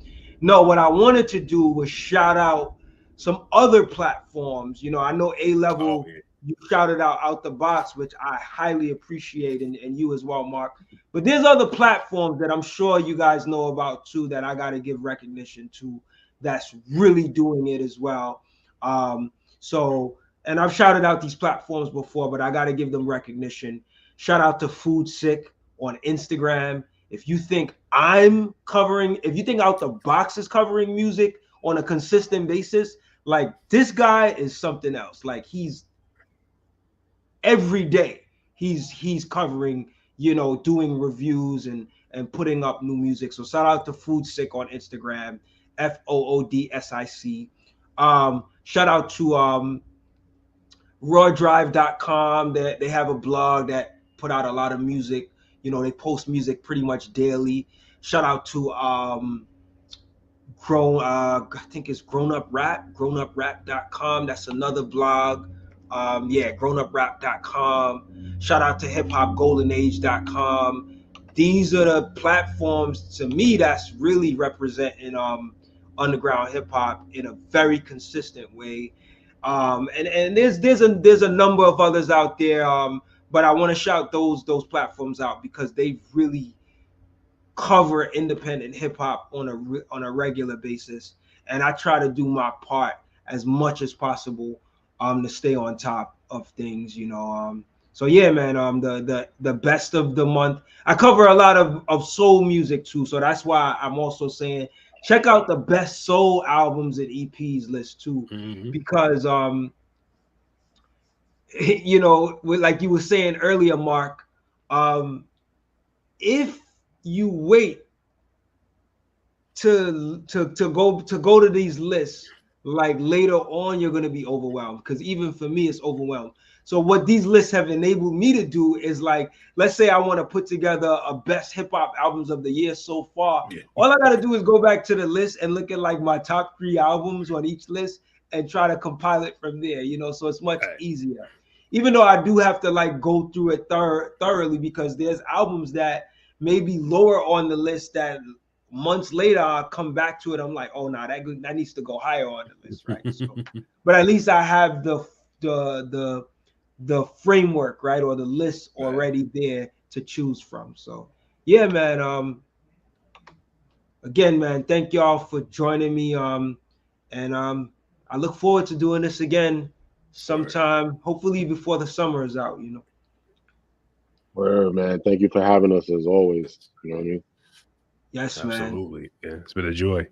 No, what I wanted to do was shout out some other platforms. You know, I know A Level, you shouted out the box, which I highly appreciate, and you as well, Mark. But there's other platforms that I'm sure you guys know about too that I got to give recognition to, that's really doing it as well. So, and I've shouted out these platforms before, but I got to give them recognition. Shout out to Food Sick on Instagram. If you think if you think Out the Box is covering music on a consistent basis, like this guy is something else. Like he's every day he's covering, you know, doing reviews and putting up new music. So shout out to Food Sick on Instagram, FOODSIC. Shout out to rawdrive.com. They have a blog that put out a lot of music. You know, they post music pretty much daily. Shout out to I think it's grownuprap.com. That's another blog. Grownuprap.com. Shout out to hiphopgoldenage.com. These are the platforms to me that's really representing underground hip hop in a very consistent way. And there's a number of others out there, but I want to shout those platforms out because they really cover independent hip hop on a regular basis, and I try to do my part as much as possible to stay on top of things, you know. So yeah, man, the best of the month. I cover a lot of soul music too, so that's why I'm also saying check out the best soul albums and EPs list too, because you know, like you were saying earlier, Mark, if you wait to go to these lists, like later on, you're going to be overwhelmed, because even for me, it's overwhelmed. So what these lists have enabled me to do is, like, let's say I want to put together a best hip hop albums of the year so far. Yeah. All I got to do is go back to the list and look at like my top 3 albums on each list and try to compile it from there, you know, so it's much easier. Even though I do have to like go through it thoroughly, because there's albums that may be lower on the list that months later I'll come back to it. I'm like, oh no, that needs to go higher on the list, right? So, but at least I have the framework, right, or the list already there to choose from. So yeah, man. Again, man, thank y'all for joining me. And I look forward to doing this again sometime, hopefully before the summer is out, you know. Word, man. Thank you for having us as always. You know what I mean? Yes, man. Absolutely. Yeah, it's been a joy.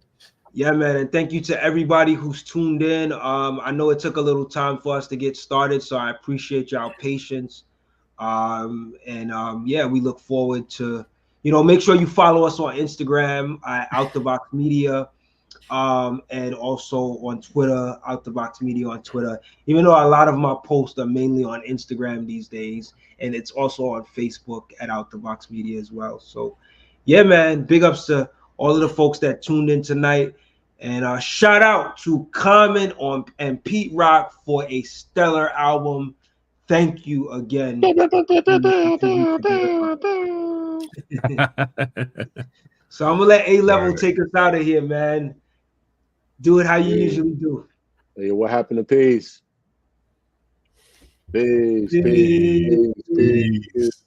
Yeah, man. And thank you to everybody who's tuned in. I know it took a little time for us to get started, so I appreciate y'all patience. Yeah, we look forward to, you know, make sure you follow us on Instagram at Out the Box Media, and also on Twitter, Out the Box Media on Twitter, even though a lot of my posts are mainly on Instagram these days, and it's also on Facebook at Out the Box Media as well. So yeah, man, big ups to all of the folks that tuned in tonight, and shout out to Common and Pete Rock for a stellar album. Thank you again. So I'm gonna let A Level take us out of here, man. Do it how you usually do. Hey, what happened to Peace? Peace.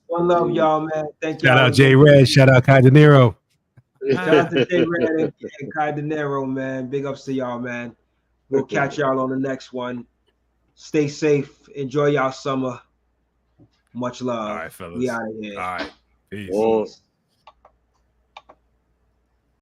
One love, y'all, man. Thank you. Shout out J Red. Shout out Kai De Niro. Shout out to J Red and Kai De Niro, man. Big ups to y'all, man. We'll catch y'all on the next one. Stay safe. Enjoy y'all summer. Much love. All right, fellas. We out of here. All right. Peace.